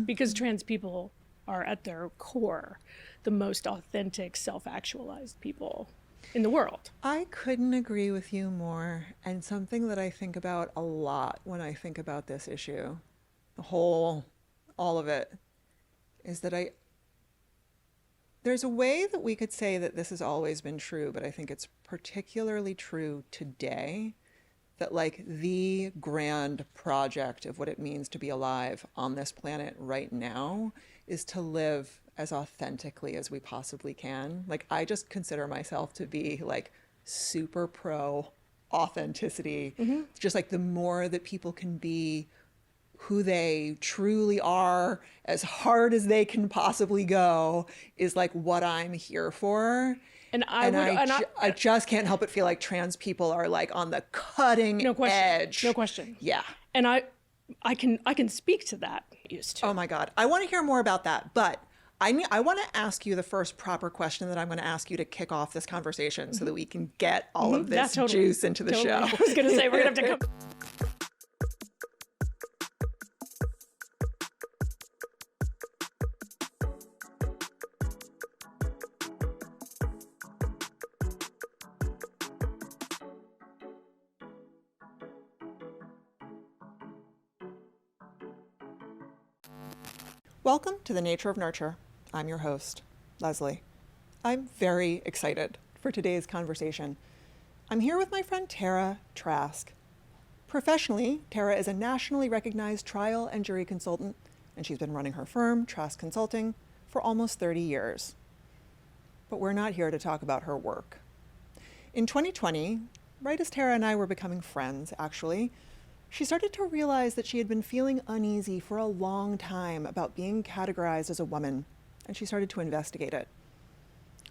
because trans people are at their core the most authentic, self-actualized people in the world. I couldn't agree with you more. And something that I think about a lot when I think about this issue, all of it, is that there's a way that we could say that this has always been true, but I think it's particularly true today, that like the grand project of what it means to be alive on this planet right now is to live as authentically as we possibly can. Like, I just consider myself to be like super pro authenticity. Just like the more that people can be who they truly are, as hard as they can possibly go, is like what I'm here for. And I just can't help but feel like trans people are like on the cutting edge. No question. Yeah. And I can speak to that. Used to. Oh my God. I want to hear more about that. But I want to ask you the first proper question that I'm going to ask you to kick off this conversation so that we can get all of this juice into the show. I was going to say, we're going to have to come. Welcome to The Nature of Nurture. I'm your host, Leslie. I'm very excited for today's conversation. I'm here with my friend Tara Trask. Professionally, Tara is a nationally recognized trial and jury consultant, and she's been running her firm, Trask Consulting, for almost 30 years. But we're not here to talk about her work. In 2020, right as Tara and I were becoming friends, actually, she started to realize that she had been feeling uneasy for a long time about being categorized as a woman, and she started to investigate it.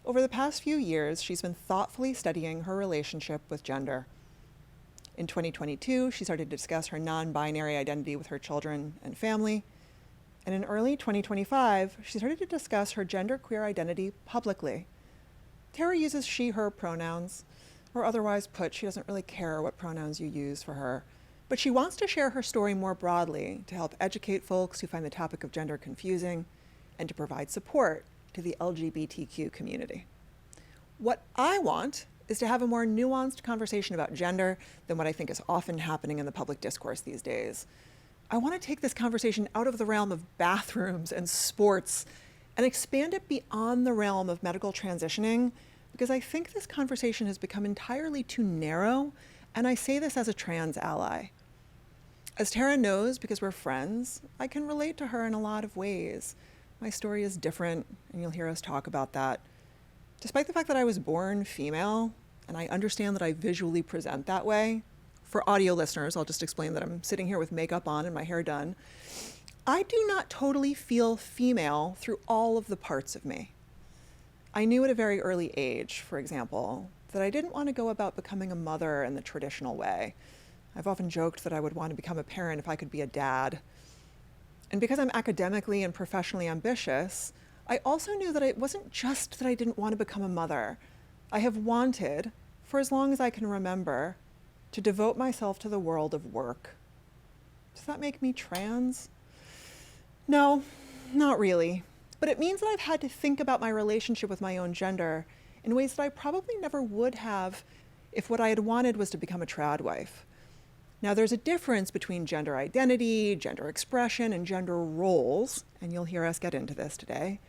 Over the past few years, she's been thoughtfully studying her relationship with gender. In 2022, she started to discuss her non-binary identity with her children and family. And in early 2025, she started to discuss her genderqueer identity publicly. Tara uses she, her pronouns, or otherwise put, she doesn't really care what pronouns you use for her. But she wants to share her story more broadly to help educate folks who find the topic of gender confusing and to provide support to the LGBTQ community. What I want is to have a more nuanced conversation about gender than what I think is often happening in the public discourse these days. I want to take this conversation out of the realm of bathrooms and sports and expand it beyond the realm of medical transitioning, because I think this conversation has become entirely too narrow, and I say this as a trans ally. As Tara knows, because we're friends, I can relate to her in a lot of ways. My story is different, and you'll hear us talk about that. Despite the fact that I was born female, and I understand that I visually present that way, for audio listeners, I'll just explain that I'm sitting here with makeup on and my hair done, I do not totally feel female through all of the parts of me. I knew at a very early age, for example, that I didn't want to go about becoming a mother in the traditional way. I've often joked that I would want to become a parent if I could be a dad. And because I'm academically and professionally ambitious, I also knew that it wasn't just that I didn't want to become a mother. I have wanted, for as long as I can remember, to devote myself to the world of work. Does that make me trans? No, not really. But it means that I've had to think about my relationship with my own gender in ways that I probably never would have if what I had wanted was to become a trad wife. Now, there's a difference between gender identity, gender expression, and gender roles, and you'll hear us get into this today.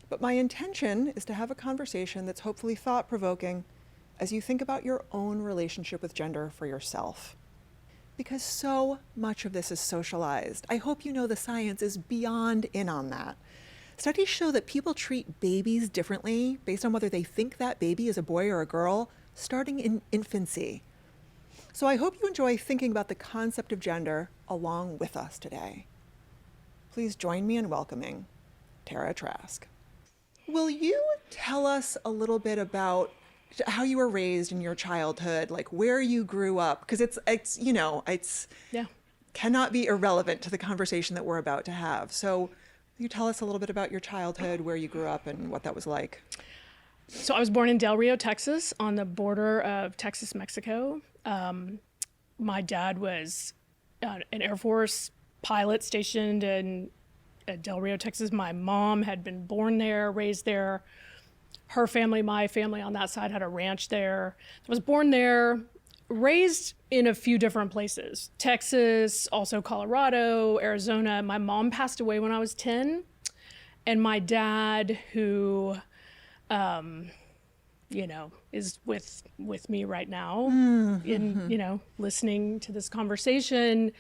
But my intention is to have a conversation that's hopefully thought-provoking as you think about your own relationship with gender for yourself. Because so much of this is socialized. I hope you know the science is beyond in on that. Studies show that people treat babies differently based on whether they think that baby is a boy or a girl, starting in infancy. So I hope you enjoy thinking about the concept of gender along with us today. Please join me in welcoming Tara Trask. Will you tell us a little bit about how you were raised in your childhood, like where you grew up? Because it's cannot be irrelevant to the conversation that we're about to have. So will you tell us a little bit about your childhood, where you grew up, and what that was like? So I was born in Del Rio, Texas, on the border of Texas, Mexico. My dad was an Air Force pilot stationed in at Del Rio, Texas. My mom had been born there, raised there. Her family, my family on that side, had a ranch there. I was born there, raised in a few different places. Texas, also Colorado, Arizona. My mom passed away when I was 10. And my dad, who, is with me right now in, listening to this conversation,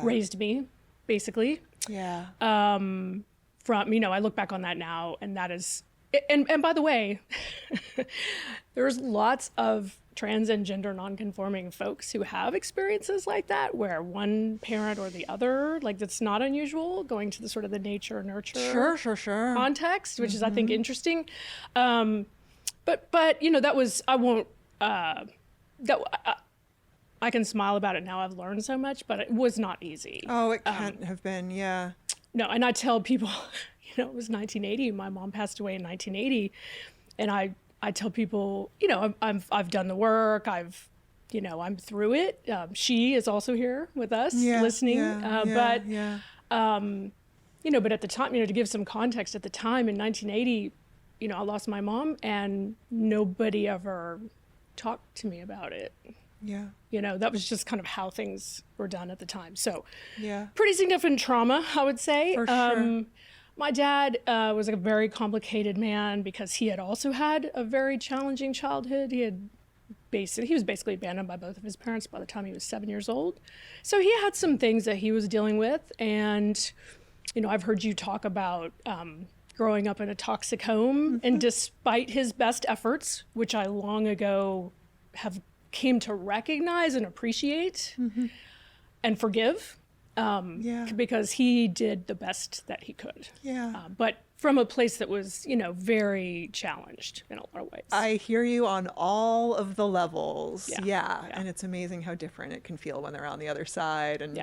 raised me, basically. Yeah. From, I look back on that now, and that is, and by the way, there's lots of trans and gender nonconforming folks who have experiences like that, where one parent or the other, like, that's not unusual, going to the sort of the nature nurture context, which is, I think, interesting. But that was, I can smile about it now. I've learned so much, but it was not easy. Oh, it can't have been, yeah. No, and I tell people, it was 1980. My mom passed away in 1980, and I tell people, I've done the work. I'm through it. She is also here with us, listening. But at the time, to give some context, at the time in 1980, I lost my mom, and nobody ever talked to me about it. Yeah. That was just kind of how things were done at the time. So, yeah, pretty significant trauma, I would say. For sure. My dad was a very complicated man because he had also had a very challenging childhood. He was basically abandoned by both of his parents by the time he was 7 years old. So he had some things that he was dealing with. And, I've heard you talk about growing up in a toxic home. And despite his best efforts, which I long ago came to recognize and appreciate and forgive, because he did the best that he could. Yeah. But from a place that was, very challenged in a lot of ways. I hear you on all of the levels. Yeah. And it's amazing how different it can feel when they're on the other side. And,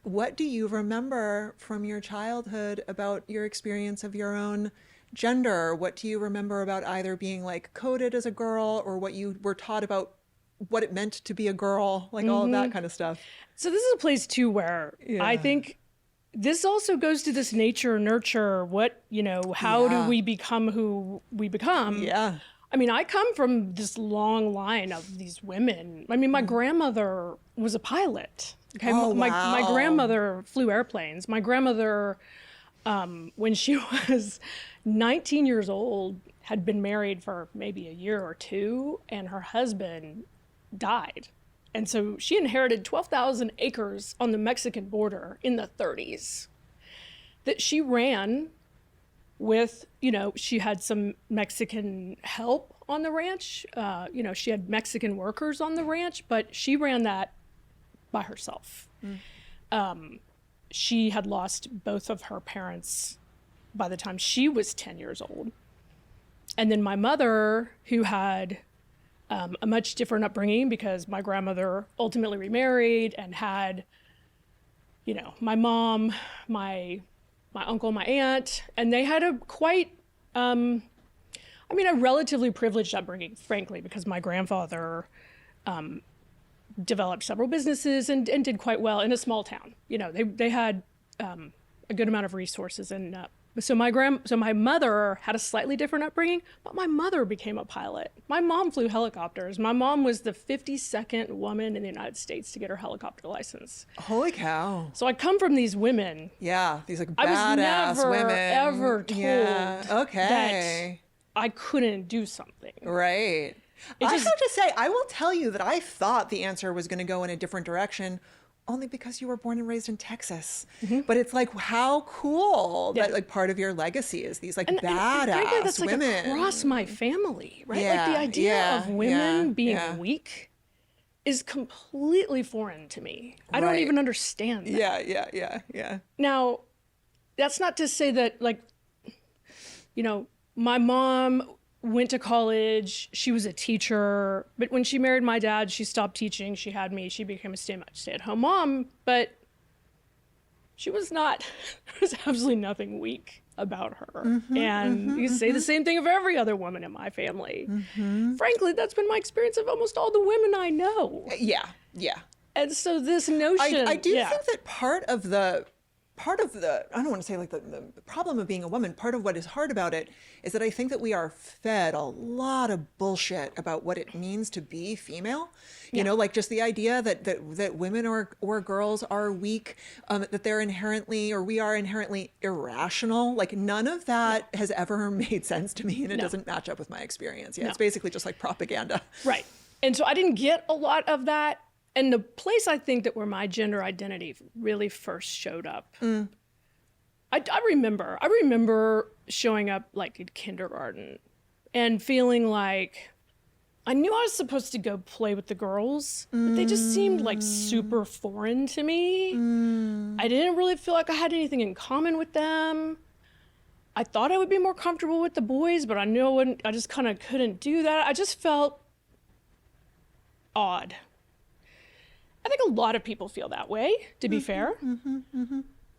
what do you remember from your childhood about your experience of your own gender? What do you remember about either being like coded as a girl, or what you were taught about what it meant to be a girl, like all of that kind of stuff? So this is a place too where I think this also goes to this nature nurture, how do we become who we become? Yeah. I come from this long line of these women. My grandmother was a pilot. Okay. Oh, my wow. grandmother flew airplanes. My grandmother, when she was 19 years old, had been married for maybe a year or two, and her husband died. And so she inherited 12,000 acres on the Mexican border in the 30s that she ran with, she had some Mexican help on the ranch. She had Mexican workers on the ranch, but she ran that by herself. She had lost both of her parents by the time she was 10 years old. And then my mother, who had a much different upbringing, because my grandmother ultimately remarried and had, my mom, my uncle, my aunt, and they had a quite, a relatively privileged upbringing, frankly, because my grandfather developed several businesses and did quite well in a small town. They had a good amount of resources, and so my mother had a slightly different upbringing, but my mother became a pilot. My mom flew helicopters. My mom was the 52nd woman in the United States to get her helicopter license. Holy cow. So I come from these women. Yeah, these like I badass was never, women. ever told that I couldn't do something. Right. I have to say, I will tell you that I thought the answer was going to go in a different direction, only because you were born and raised in Texas. But it's like, how cool that like part of your legacy is these like badass frankly, that's women. Like across my family, right? Like the idea of women being weak is completely foreign to me. I don't even understand that. Yeah. Now, that's not to say that my mom went to college, she was a teacher, but when she married my dad, she stopped teaching, she had me, she became a stay-at-home mom, but she was not, there was absolutely nothing weak about her. You say the same thing of every other woman in my family. Frankly, that's been my experience of almost all the women I know. Yeah. And so this notion... I do think that part of the part of I don't want to say like the problem of being a woman, part of what is hard about it is that I think that we are fed a lot of bullshit about what it means to be female. You know, like just the idea that women or girls are weak, that they're inherently, or we are inherently irrational. Like none of that has ever made sense to me, and it doesn't match up with my experience. Yeah, it's basically just like propaganda. Right. And so I didn't get a lot of that. And the place I think that where my gender identity really first showed up, I remember showing up like in kindergarten and feeling like I knew I was supposed to go play with the girls, but they just seemed like super foreign to me. I didn't really feel like I had anything in common with them. I thought I would be more comfortable with the boys, but I knew I wouldn't. I just kind of couldn't do that. I just felt odd. I think a lot of people feel that way, to be fair.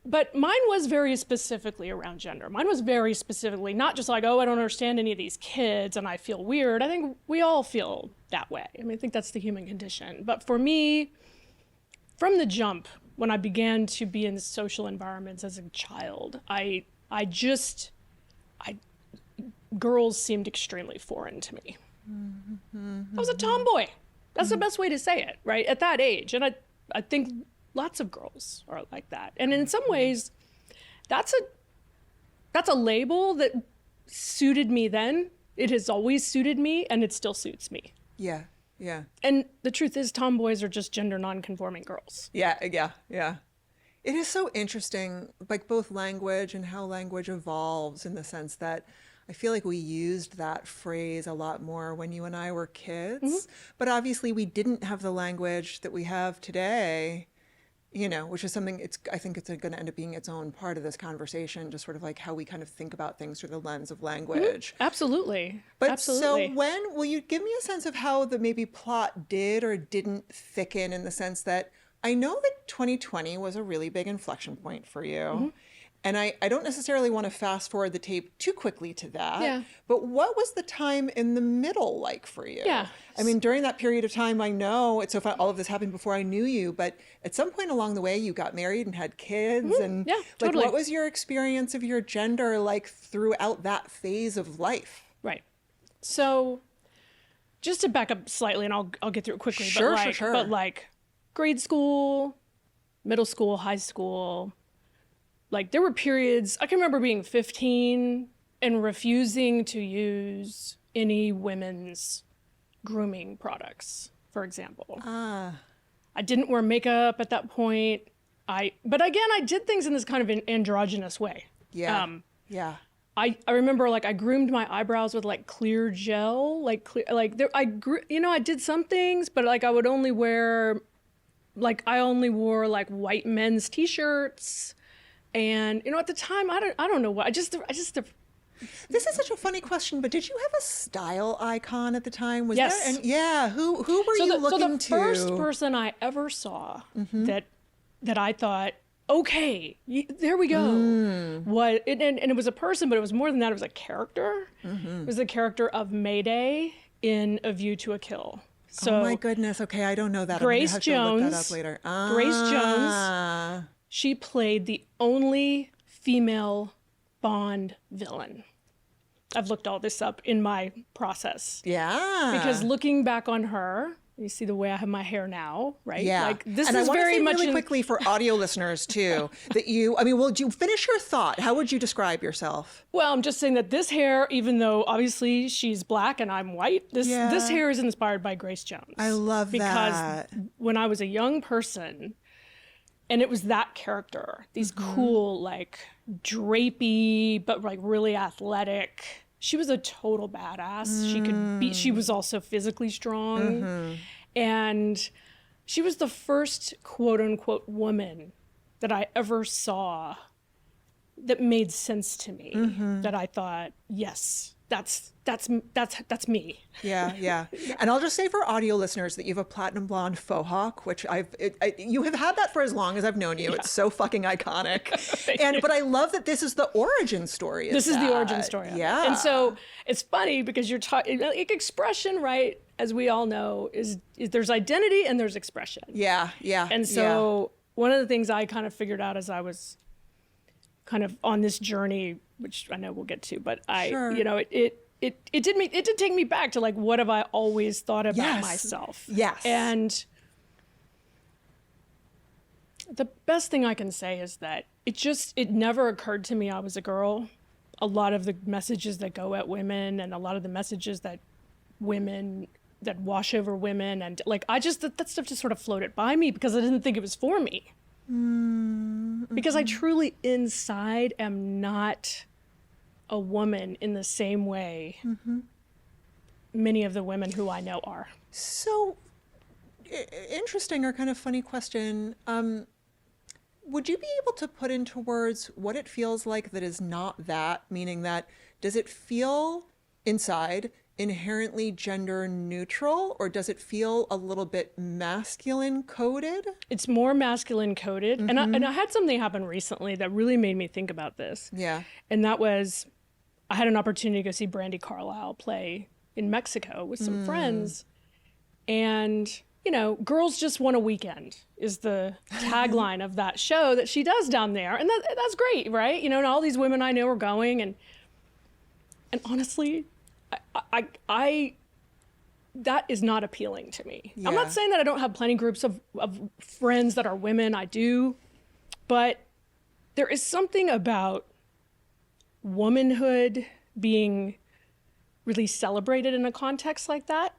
But mine was very specifically around gender. Mine was very specifically not just like, oh, I don't understand any of these kids and I feel weird. I think we all feel that way. I mean, I think that's the human condition. But for me, from the jump, when I began to be in social environments as a child, girls seemed extremely foreign to me. I was a tomboy. That's the best way to say it, right? At that age. And I think lots of girls are like that. And in some ways, that's a label that suited me then. It has always suited me, and it still suits me. Yeah, yeah. And the truth is, tomboys are just gender non-conforming girls. Yeah. It is so interesting, like both language and how language evolves in the sense that I feel like we used that phrase a lot more when you and I were kids, but obviously we didn't have the language that we have today, you know, which is something I think it's going to end up being its own part of this conversation, just sort of like how we kind of think about things through the lens of language. Absolutely. But Absolutely. so will you give me a sense of how the maybe plot did or didn't thicken, in the sense that I know that 2020 was a really big inflection point for you. And I don't necessarily want to fast forward the tape too quickly to that. Yeah. But what was the time in the middle like for you? Yeah. I mean, during that period of time, I know it's so fun, all of this happened before I knew you, but at some point along the way, you got married and had kids. And Yeah, totally. like, what was your experience of your gender like throughout that phase of life? Right. So just to back up slightly, and I'll get through it quickly. Sure. But like grade school, middle school, high school, like there were periods, I can remember being 15 and refusing to use any women's grooming products, for example. I didn't wear makeup at that point. But again, I did things in this kind of an androgynous way. Yeah. I remember like I groomed my eyebrows with like clear gel, I did some things, but like I would only wear, like I only wore like white men's t-shirts. And, you know, at the time, I don't know what, This is such a funny question, but did you have a style icon at the time? Yes. Who were you looking to? So the first person I ever saw that I thought, okay, there we go. And it was a person, but it was more than that. It was a character. It was the character of Mayday in A View to a Kill. So, oh my goodness. Okay, I don't know that. Grace I'm gonna have to look that up later. Grace Jones. She played the only female Bond villain. I've looked all this up in my process. Yeah. Because looking back on her, you see the way I have my hair now, right? Yeah. Like this and is I very say much really quickly for audio listeners too, would you finish your thought? How would you describe yourself? Well, I'm just saying that this hair, even though obviously she's black and I'm white, this hair is inspired by Grace Jones. I love that. Because when I was a young person, and it was that character, these cool, like drapey, but like really athletic. She was a total badass. She was also physically strong. And she was the first quote unquote woman that I ever saw that made sense to me. That I thought, yes, that's me. Yeah. And I'll just say for audio listeners that you have a platinum blonde faux hawk, which you have had that for as long as I've known you. Yeah. It's so fucking iconic. But I love that this is the origin story. This is the origin story. Yeah. And so it's funny because you're talking, like expression, right? As we all know, is there's identity and there's expression. Yeah. And so one of the things I kind of figured out as I was kind of on this journey, which I know we'll get to, but Sure. it did take me back to like, what have I always thought about Yes. myself? Yes. And the best thing I can say is that it never occurred to me I was a girl. A lot of the messages that go at women and a lot of the messages that wash over women, and like, that stuff just sort of floated by me because I didn't think it was for me. Mm-hmm. Because I truly inside am not a woman in the same way many of the women who I know are. So, interesting or kind of funny question. Would you be able to put into words what it feels like that is not that? Meaning that, does it feel inside inherently gender neutral, or does it feel a little bit masculine coded? It's more masculine coded. And I had something happen recently that really made me think about this. Yeah. And that was, I had an opportunity to go see Brandy Carlisle play in Mexico with some friends. And, girls just want a weekend is the tagline of that show that she does down there. And that's great, right? And all these women I know are going. And honestly, I that is not appealing to me. Yeah. I'm not saying that I don't have plenty groups of friends that are women. I do. But there is something about womanhood being really celebrated in a context like that.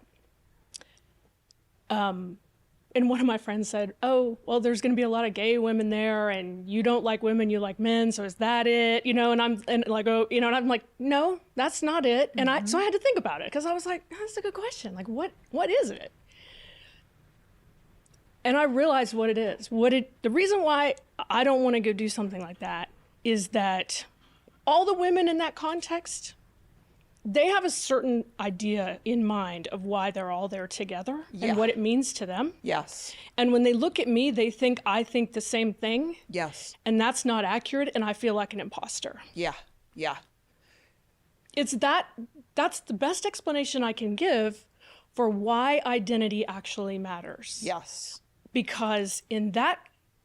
And one of my friends said, oh, well, there's going to be a lot of gay women there and you don't like women, you like men. So is that it? And I'm like, no, that's not it. And so I had to think about it because I was like, oh, that's a good question. Like, what is it? And I realized what it is. The reason why I don't want to go do something like that is that all the women in that context, they have a certain idea in mind of why they're all there together and what it means to them. Yes. And when they look at me, they think I think the same thing. Yes. And that's not accurate, and I feel like an imposter. Yeah. Yeah. That's the best explanation I can give for why identity actually matters. Yes. Because in that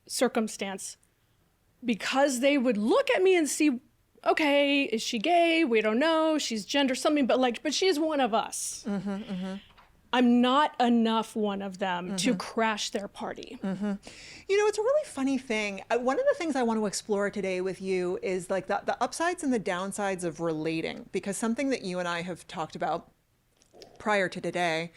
circumstance, because they would look at me and see, okay, is she gay? We don't know. She's gender something, but she's one of us. I'm not enough one of them to crash their party. It's a really funny thing. One of the things I want to explore today with you is like the upsides and the downsides of relating, because something that you and I have talked about prior to today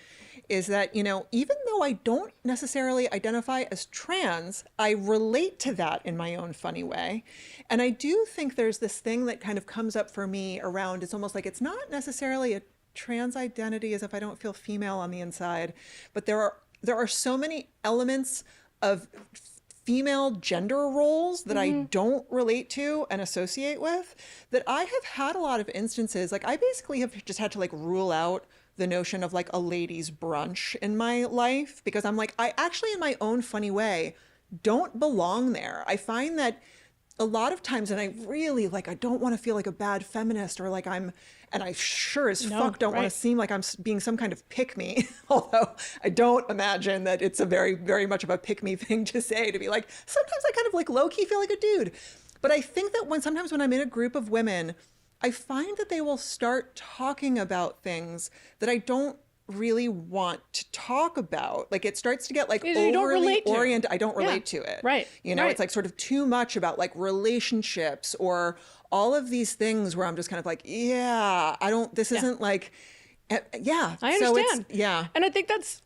is that, even though I don't necessarily identify as trans, I relate to that in my own funny way. And I do think there's this thing that kind of comes up for me around, it's almost like it's not necessarily a trans identity as if I don't feel female on the inside, but there are so many elements of female gender roles that I don't relate to and associate with that I have had a lot of instances. Like I basically have just had to like rule out the notion of like a ladies' brunch in my life because I'm like, I actually in my own funny way don't belong there. I find that a lot of times, and I really like, I don't want to feel like a bad feminist or like and I sure as fuck don't want to seem like I'm being some kind of pick-me, although I don't imagine that it's a very, very much of a pick-me thing to say, to be like, sometimes I kind of like low-key feel like a dude. But I think that sometimes when I'm in a group of women, I find that they will start talking about things that I don't really want to talk about. Like it starts to get like overly oriented. I don't relate to it. Right. It's like sort of too much about like relationships or all of these things where I'm just kind of like, this isn't like, I understand. So And I think that's,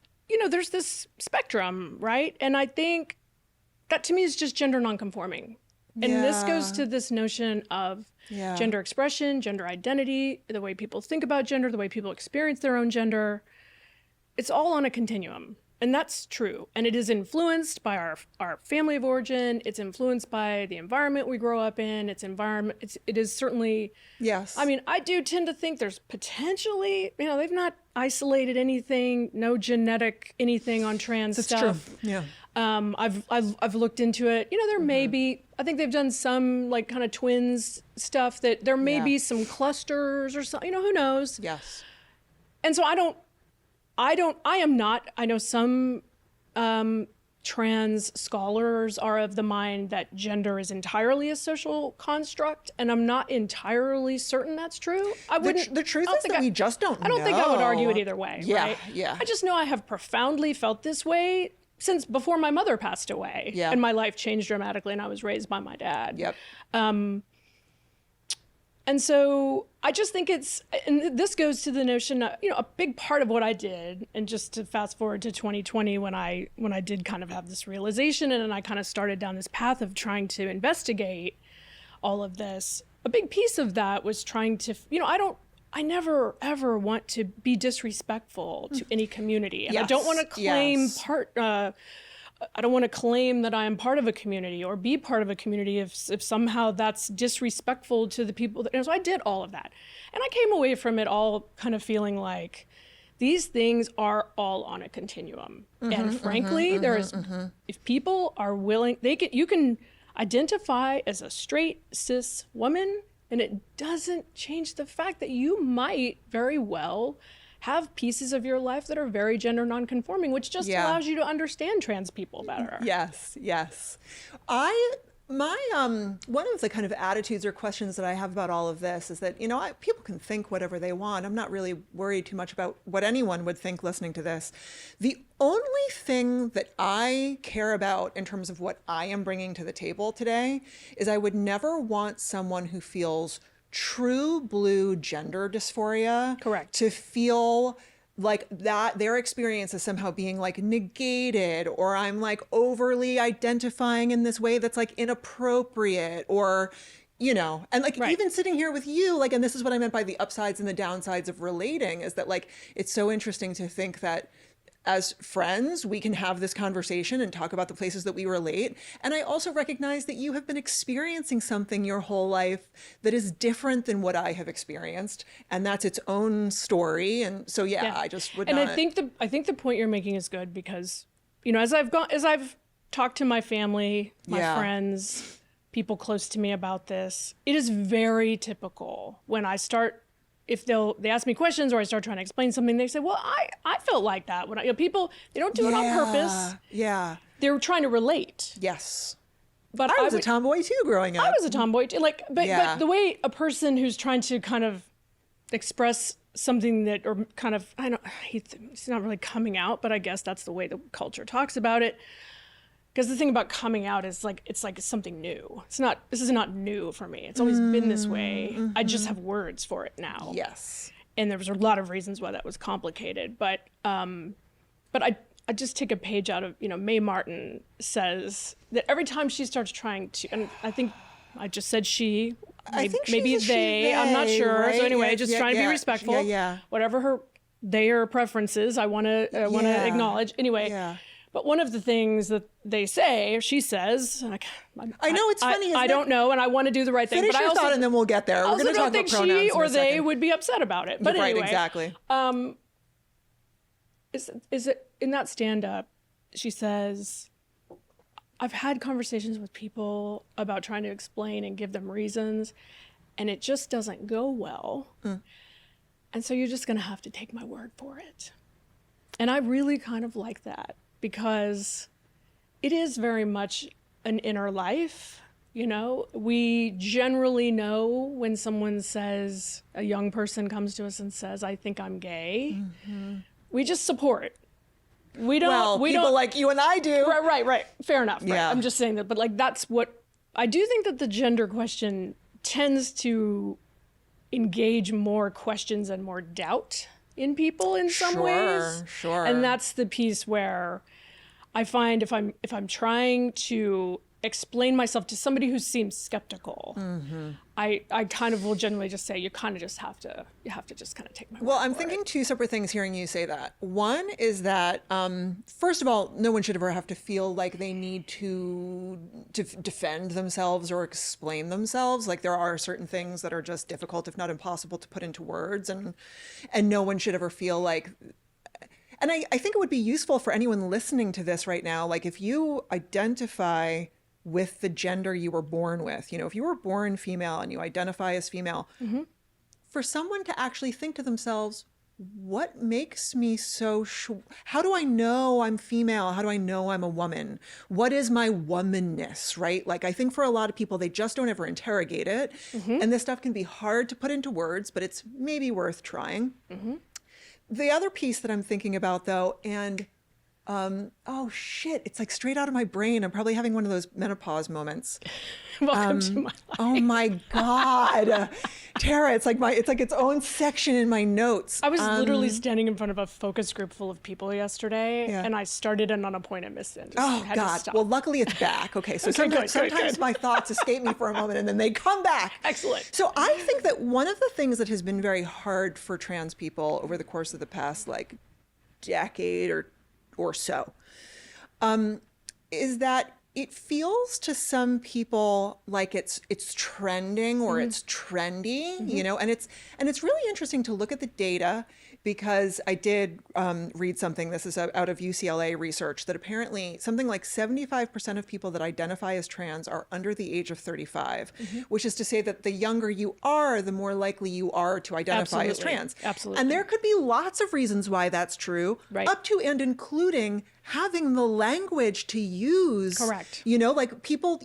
there's this spectrum, right? And I think that to me is just gender nonconforming. And this goes to this notion of gender expression, gender identity, the way people think about gender, the way people experience their own gender. It's all on a continuum. And that's true. And it is influenced by our family of origin. It's influenced by the environment we grow up in. It is certainly... Yes. I mean, I do tend to think there's potentially, they've not isolated anything, no genetic anything on trans stuff. That's true. Yeah. I've looked into it. There may be, I think they've done some like kind of twins stuff that there may be some clusters or something, who knows? Yes. And so I am not, I know some trans scholars are of the mind that gender is entirely a social construct, and I'm not entirely certain that's true. The truth is that we just don't know. I don't think I would argue it either way, Yeah, right? yeah. I just know I have profoundly felt this way since before my mother passed away. Yeah. And my life changed dramatically, and I was raised by my dad. Yep. And so I just think and this goes to the notion of, a big part of what I did, and just to fast forward to 2020 when I did kind of have this realization, and then I kind of started down this path of trying to investigate all of this. A big piece of that was trying to, I never ever want to be disrespectful to any community. And I don't want to claim I don't want to claim that I am part of a community or be part of a community if somehow that's disrespectful to the people. So I did all of that. And I came away from it all kind of feeling like these things are all on a continuum. And frankly, if people are willing, you can identify as a straight cis woman, and it doesn't change the fact that you might very well have pieces of your life that are very gender nonconforming, which just allows you to understand trans people better. Yes, yes. One of the kind of attitudes or questions that I have about all of this is that, people can think whatever they want. I'm not really worried too much about what anyone would think listening to this. The only thing that I care about in terms of what I am bringing to the table today is I would never want someone who feels true blue gender dysphoria. Correct. To feel like that their experience is somehow being like negated, or I'm like overly identifying in this way that's like inappropriate, or and like even sitting here with you, like, and this is what I meant by the upsides and the downsides of relating, is that like it's so interesting to think that as friends, we can have this conversation and talk about the places that we relate. And I also recognize that you have been experiencing something your whole life that is different than what I have experienced. And that's its own story. And so, I just would not. And I think the point you're making is good because, as I've talked to my family, my friends, people close to me about this, it is very typical when I start, if they ask me questions or I start trying to explain something, they say, well, I felt like that. When people, they don't do it on purpose. Yeah. They're trying to relate. Yes. But I was a tomboy too growing up. I was a tomboy too. But the way a person who's trying to kind of express something that, or kind of, he's not really coming out, but I guess that's the way the culture talks about it. Because the thing about coming out is it's something new. This is not new for me. It's always been this way. I just have words for it now. Yes. And there was a lot of reasons why that was complicated. But I just take a page out of, Mae Martin says that every time she starts trying to, and I think I just said she, maybe they, I'm not sure. Right? So anyway, just trying to be respectful. Whatever their preferences, I want to acknowledge. Anyway. Yeah. But one of the things that they say, she says, I know it's funny. I don't know, and I want to do the right thing. Finish your thought, and then we'll get there. We're going to talk about pronouns. She or they would be upset about it. But anyway, right, exactly. Is it in that stand-up? She says, I've had conversations with people about trying to explain and give them reasons, and it just doesn't go well. And so you're just going to have to take my word for it. And I really kind of like that, because it is very much an inner life. We generally know when someone says, a young person comes to us and says, I think I'm gay. We just support. We don't. People like you and I do. Right. Fair enough. Yeah. Right. I'm just saying that, but that's what I do think that the gender question tends to engage more questions and more doubt in people in some ways. Sure. And that's the piece where I find if I'm trying to explain myself to somebody who seems skeptical, I kind of will generally just say, you have to just kind of take my word. Well, I'm thinking two separate things hearing you say that. One is that, first of all, no one should ever have to feel like they need to defend themselves or explain themselves. Like, there are certain things that are just difficult, if not impossible, to put into words, and no one should ever feel like. And I think it would be useful for anyone listening to this right now, like if you identify with the gender you were born with, if you were born female and you identify as female, for someone to actually think to themselves, what makes me so sure? How do I know I'm female? How do I know I'm a woman? What is my womanness, right? Like, I think for a lot of people, they just don't ever interrogate it. And this stuff can be hard to put into words, but it's maybe worth trying. The other piece that I'm thinking about, though, and oh shit, it's like straight out of my brain. I'm probably having one of those menopause moments. Welcome to my life. Oh my God. Tara, it's like its own section in my notes. I was literally standing in front of a focus group full of people yesterday, Yeah. and I started and on a point and missed it. Oh God. Well, luckily it's back. Okay. So Okay, sometimes good. my thoughts escape me for a moment and then they come back. Excellent. So I think that one of the things that has been very hard for trans people over the course of the past like decade or so, is that it feels to some people like it's trending or it's trendy, you know, and it's really interesting to look at the data, because I did read something, this is out of UCLA research, that apparently something like 75% of people that identify as trans are under the age of 35, which is to say that the younger you are, the more likely you are to identify as trans. Absolutely. And there could be lots of reasons why that's true, Right. up to and including having the language to use. Correct. You know, like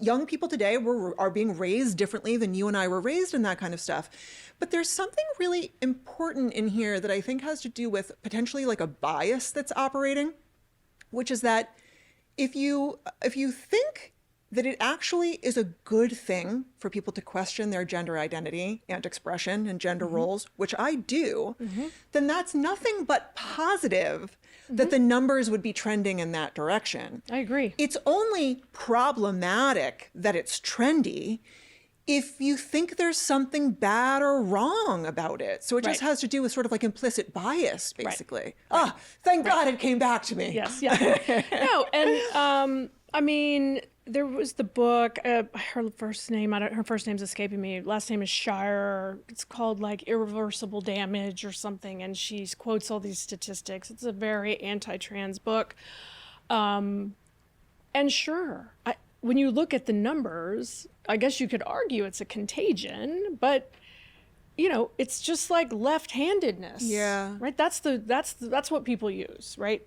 young people today are being raised differently than you and I were raised, and that kind of stuff. But there's something really important in here that I think has to do with potentially like a bias that's operating, which is that if you think that it actually is a good thing for people to question their gender identity and expression and gender roles, which I do, then that's nothing but positive that the numbers would be trending in that direction. I agree. It's only problematic that it's trendy if you think there's something bad or wrong about it. So it just Right. has to do with sort of like implicit bias, basically. Right. Ah, thank God it came back to me. Yes, yeah. No, and I mean, there was the book, her first name's escaping me. Last name is Shire. It's called like Irreversible Damage or something. And she quotes all these statistics. It's a very anti-trans book. And sure, when you look at the numbers, I guess you could argue it's a contagion, but you know, it's just like left-handedness. Yeah. Right? That's what people use, right?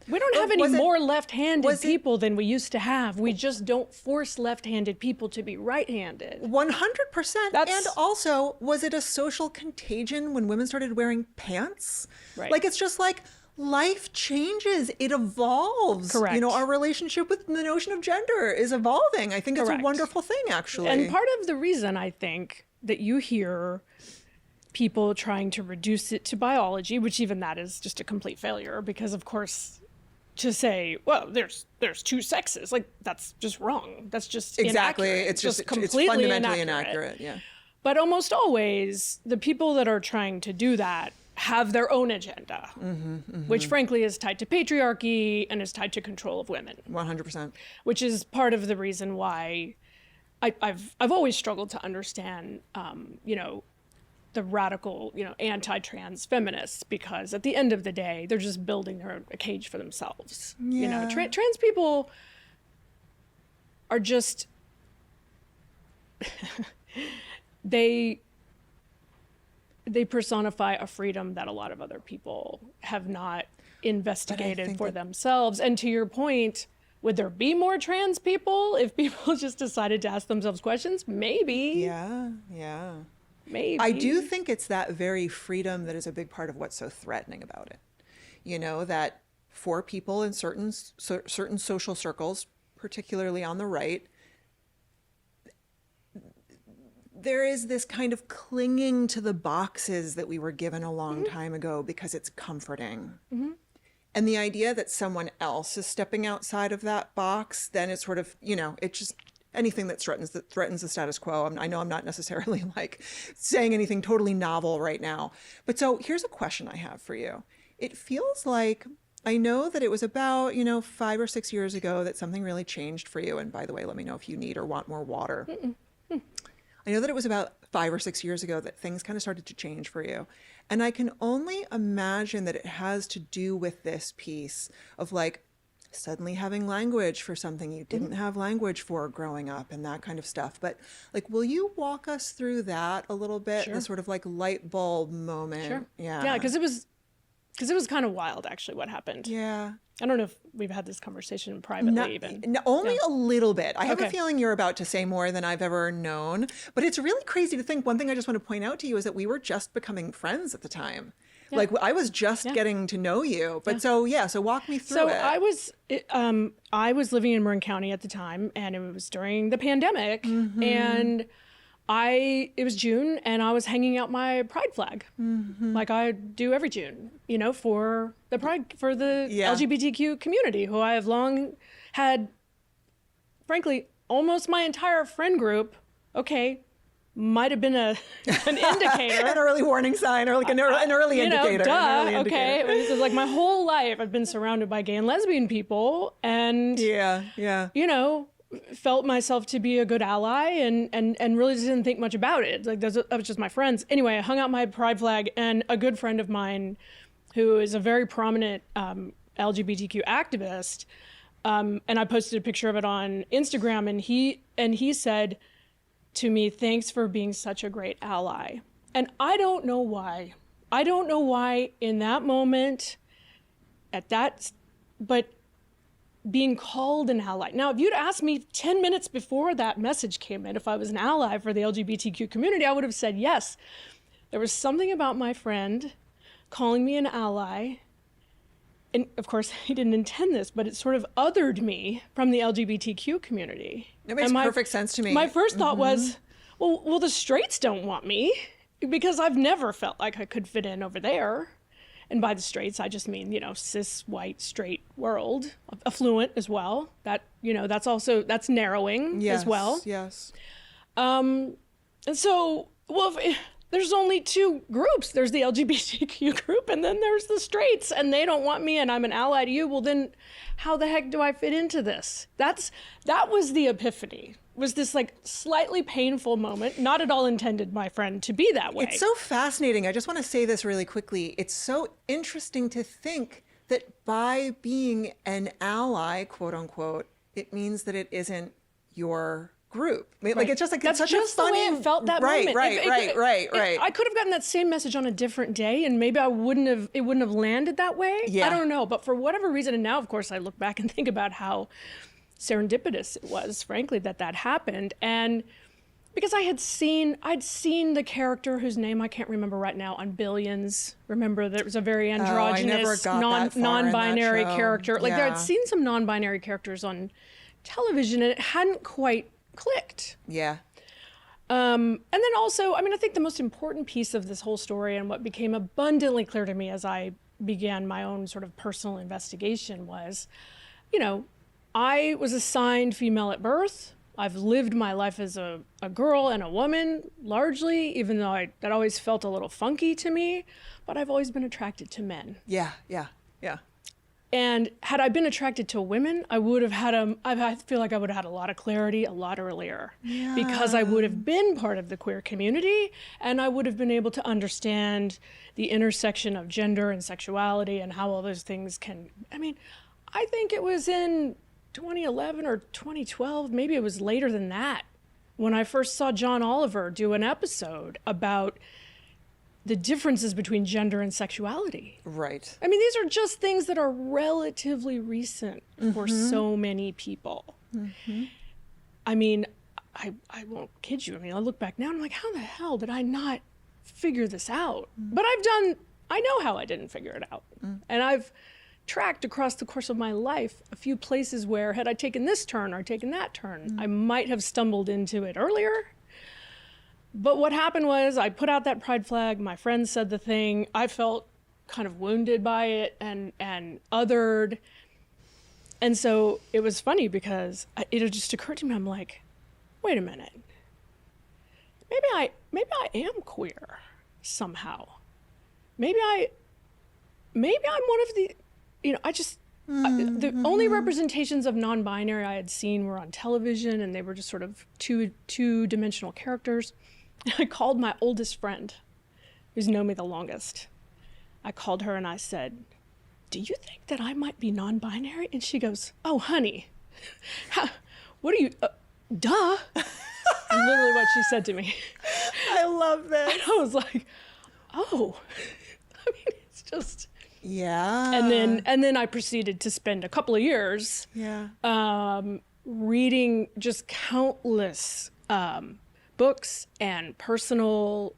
We don't have But any was it- more left-handed was it- people than we used to have. We just don't force left-handed people to be right-handed. 100%. That's- And also, was it a social contagion when women started wearing pants? Right. Like, it's just like life changes, it evolves. Correct. You know, our relationship with the notion of gender is evolving. I think it's a Correct. wonderful thing, actually. And part of the reason I think that you hear people trying to reduce it to biology, which even that is just a complete failure, because of course, to say, well, there's two sexes, like that's just wrong. That's just exactly. inaccurate. It's just completely it's fundamentally inaccurate. Yeah. But almost always, the people that are trying to do that have their own agenda, which frankly is tied to patriarchy and is tied to control of women, 100%. which is part of the reason why I've always struggled to understand, you know, the radical, you know, anti-trans feminists, because at the end of the day, they're just building a cage for themselves. You know, Yeah. trans people are just, they personify a freedom that a lot of other people have not investigated think for that- themselves. And to your point, would there be more trans people if people just decided to ask themselves questions? Maybe. Yeah. Yeah. Maybe. I do think it's that very freedom that is a big part of what's so threatening about it. You know, that for people in certain social circles, particularly on the right, there is this kind of clinging to the boxes that we were given a long time ago because it's comforting. And the idea that someone else is stepping outside of that box, then it's sort of, you know, it just, anything that threatens the status quo. I know I'm not necessarily like saying anything totally novel right now. But so here's a question I have for you. It feels like, I know that it was about, 5 or 6 years ago that something really changed for you. And by the way, let me know if you need or want more water. I know that it was about 5 or 6 years ago that things kind of started to change for you. And I can only imagine that it has to do with this piece of like suddenly having language for something you didn't have language for growing up and that kind of stuff. But like, will you walk us through that a little bit? Sure. The sort of like light bulb moment. Sure. Yeah. Yeah, because it was kind of wild, actually, what happened. Yeah. I don't know if we've had this conversation privately even. Only a little bit. I have a Okay. feeling you're about to say more than I've ever known. But it's really crazy to think. One thing I just want to point out to you is that we were just becoming friends at the time. Yeah. Like I was just getting to know you. But so walk me through So it. I was living in Marin County at the time, and it was during the pandemic, and it was June, and I was hanging out my pride flag, like I do every June, for the pride, for the LGBTQ community, who I have long had, frankly, almost my entire friend group. Okay, might have been an indicator. An early warning sign, or like an early indicator. Duh. An early Okay. indicator. This is like my whole life I've been surrounded by gay and lesbian people, and felt myself to be a good ally, and really didn't think much about it. Like that was just my friends. Anyway, I hung out my pride flag, and a good friend of mine, who is a very prominent LGBTQ activist, and I posted a picture of it on Instagram, and he said to me, "Thanks for being such a great ally." And I don't know why. I don't know why in that moment, but being called an ally. Now, if you'd asked me 10 minutes before that message came in, if I was an ally for the LGBTQ community, I would have said yes. There was something about my friend calling me an ally. And of course, he didn't intend this, but it sort of othered me from the LGBTQ community. It makes perfect sense to me. My first thought was, well, the straights don't want me, because I've never felt like I could fit in over there. And by the straights, I just mean, cis, white, straight world, affluent as well. That's narrowing as well. Yes. And so, there's only two groups. There's the LGBTQ group, and then there's the straights, and they don't want me, and I'm an ally to you. Well, then how the heck do I fit into this? That was the epiphany. Was this like slightly painful moment, not at all intended, my friend, to be that way. It's so fascinating. I just want to say this really quickly. It's so interesting to think that by being an ally, quote unquote, it means that it isn't your group. Like it's just like That's it's such just a funny the way it felt that moment. Right. I could have gotten that same message on a different day, and maybe it wouldn't have landed that way. Yeah. I don't know, but for whatever reason, and now of course I look back and think about how serendipitous it was, frankly, that happened. And because I'd seen the character whose name I can't remember right now on Billions. Remember, there was a very androgynous, non-binary character. Like I'd seen some non-binary characters on television, and it hadn't quite clicked. Yeah. And then also, I think the most important piece of this whole story, and what became abundantly clear to me as I began my own sort of personal investigation, was, I was assigned female at birth. I've lived my life as a girl and a woman, largely, even though that always felt a little funky to me, but I've always been attracted to men. Yeah. And had I been attracted to women, I would have I feel like I would have had a lot of clarity a lot earlier. Yeah. Because I would have been part of the queer community, and I would have been able to understand the intersection of gender and sexuality and how all those things can, I think it was in 2011 or 2012, maybe it was later than that, when I first saw John Oliver do an episode about the differences between gender and sexuality. Right. These are just things that are relatively recent for so many people. Mm-hmm. I won't kid you. I look back now and I'm like, how the hell did I not figure this out? Mm-hmm. But I know how I didn't figure it out. Mm-hmm. And I've tracked across the course of my life a few places where, had I taken this turn or taken that turn, I might have stumbled into it earlier. But what happened was, I put out that pride flag, my friend said the thing, I felt kind of wounded by it and othered. And so it was funny because it just occurred to me, I'm like, wait a minute. Maybe I am queer somehow. Maybe I'm one of the, the only representations of non-binary I had seen were on television, and they were just sort of two-dimensional characters. I called my oldest friend, who's known me the longest. I called her and I said, do you think that I might be non-binary? And she goes, oh, honey, what are you, duh. Literally what she said to me. I love this. And I was like, oh, I mean, it's just. Yeah. And then I proceeded to spend a couple of years reading just countless books and personal,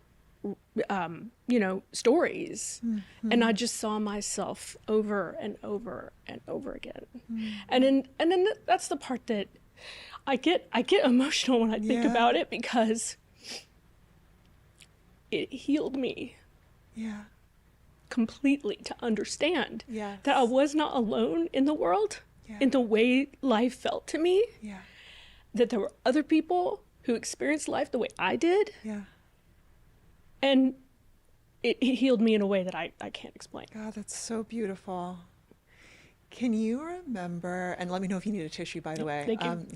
stories. Mm-hmm. And I just saw myself over and over and over again. Mm-hmm. And then that's the part that I get emotional when I think about it, because it healed me. Yeah. Completely, to understand yes. that I was not alone in the world, in the way life felt to me, that there were other people who experienced life the way I did, and it healed me in a way that I can't explain. God, that's so beautiful. Can you remember, and let me know if you need a tissue, by the way. Thank you.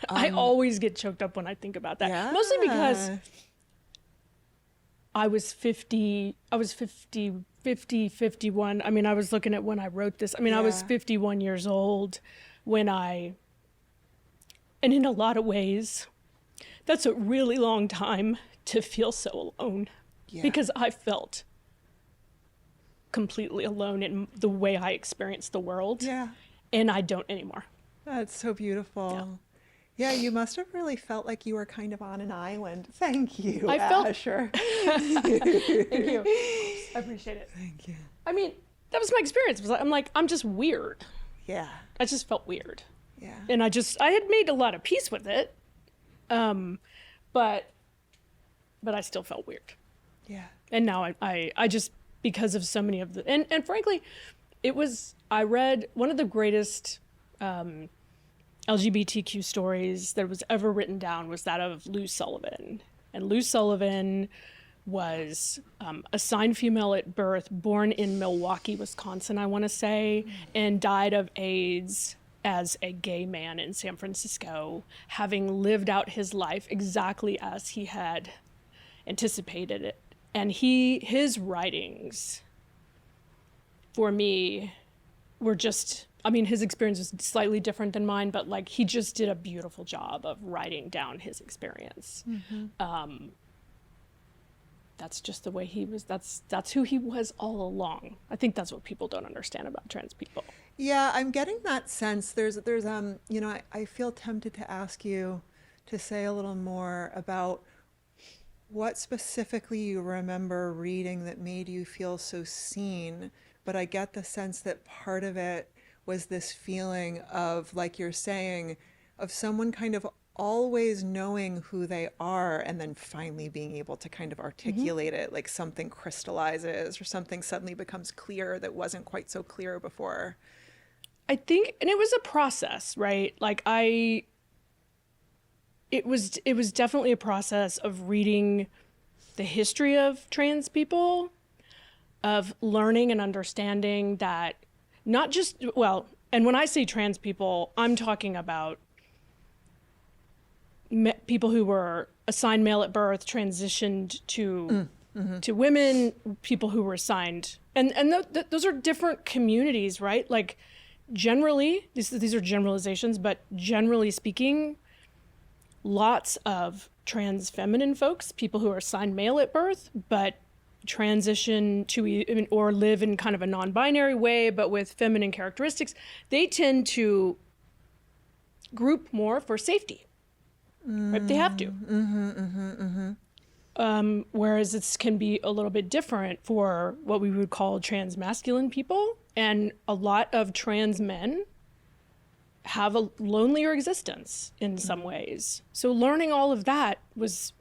I always get choked up when I think about that, mostly because I was 51. I mean, I was looking at when I wrote this. I mean, I was 51 years old and in a lot of ways, that's a really long time to feel so alone, because I felt completely alone in the way I experienced the world. Yeah. And I don't anymore. That's so beautiful. Yeah, you must have really felt like you were kind of on an island. Thank you, Asher. Thank you. I appreciate it. Thank you. I mean, that was my experience. I'm just weird. Yeah. I just felt weird. Yeah. And I had made a lot of peace with it. But I still felt weird. Yeah. And now I just, because of so many of the, and frankly, I read one of the greatest, LGBTQ stories that was ever written down was that of Lou Sullivan. And Lou Sullivan was assigned female at birth, born in Milwaukee, Wisconsin, I want to say, and died of AIDS as a gay man in San Francisco, having lived out his life exactly as he had anticipated it. And his writings, for me, were just, I mean, his experience was slightly different than mine, but like he just did a beautiful job of writing down his experience. Mm-hmm. That's just the way he was. That's who he was all along. I think that's what people don't understand about trans people. Yeah, I'm getting that sense. There's I feel tempted to ask you to say a little more about what specifically you remember reading that made you feel so seen. But I get the sense that part of it was this feeling of, like you're saying, of someone kind of always knowing who they are and then finally being able to kind of articulate it, like something crystallizes or something suddenly becomes clear that wasn't quite so clear before. I think, and it was a process, right? Like it was definitely a process of reading the history of trans people, of learning and understanding that not just, and when I say trans people, I'm talking about people who were assigned male at birth, transitioned to women, people who were assigned, and those are different communities, right? Like generally, these are generalizations, but generally speaking, lots of trans feminine folks, people who are assigned male at birth, but transition to or live in kind of a non-binary way, but with feminine characteristics, they tend to group more for safety. Right? They have to. Whereas it can be a little bit different for what we would call trans masculine people, and a lot of trans men have a lonelier existence in some ways. So learning all of that was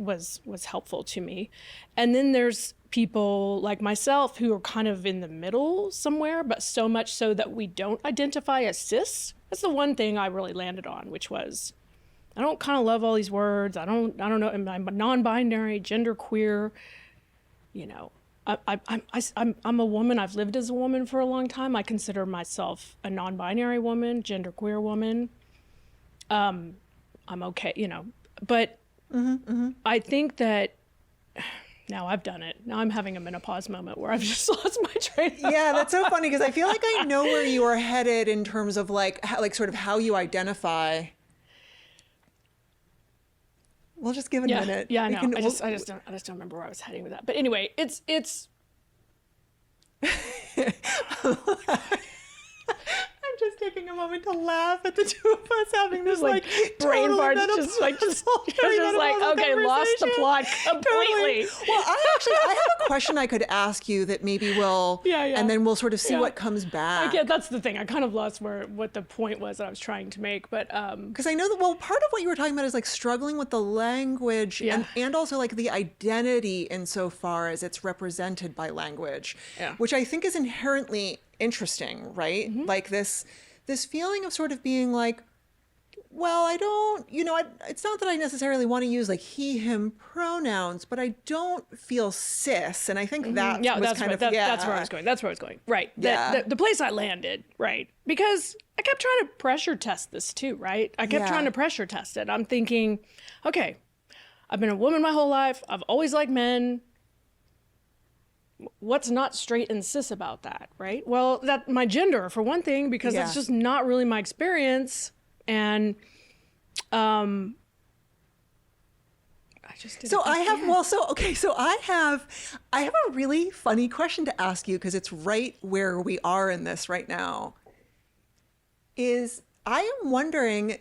helpful to me. And then there's people like myself who are kind of in the middle somewhere, but so much so that we don't identify as cis. That's the one thing I really landed on, which was, I don't kind of love all these words. I don't know. I'm a non-binary, genderqueer. You know, I'm a woman. I've lived as a woman for a long time. I consider myself a non-binary woman, genderqueer woman. I'm okay, you know, but I think that now I've done it. Now I'm having a menopause moment where I've just lost my train of thought. Yeah, that's so funny because I feel like I know where you are headed in terms of like, sort of how you identify. We'll just give it a minute. Yeah, I know. I just don't remember where I was heading with that. But anyway, it's I'm just taking a moment to laugh at the two of us having this like brain totally fart, just like okay, lost the plot completely. Totally. Well, I have a question I could ask you that maybe will, and then we'll sort of see what comes back. Yeah, that's the thing. I kind of lost what the point was that I was trying to make, but because I know that part of what you were talking about is like struggling with the language and also like the identity insofar as it's represented by language, which I think is inherently interesting, right? Mm-hmm. Like this feeling of sort of being like, well, I don't, it's not that I necessarily want to use like he, him pronouns, but I don't feel cis. And I think that's where I was going. Right. Yeah. The place I landed, right? Because I kept trying to pressure test this too, right? I kept trying to pressure test it. I'm thinking, okay, I've been a woman my whole life. I've always liked men. What's not straight and cis about that, right? Well, that my gender, for one thing, because that's just not really my experience. And I just didn't. So I have a really funny question to ask you because it's right where we are in this right now. I am wondering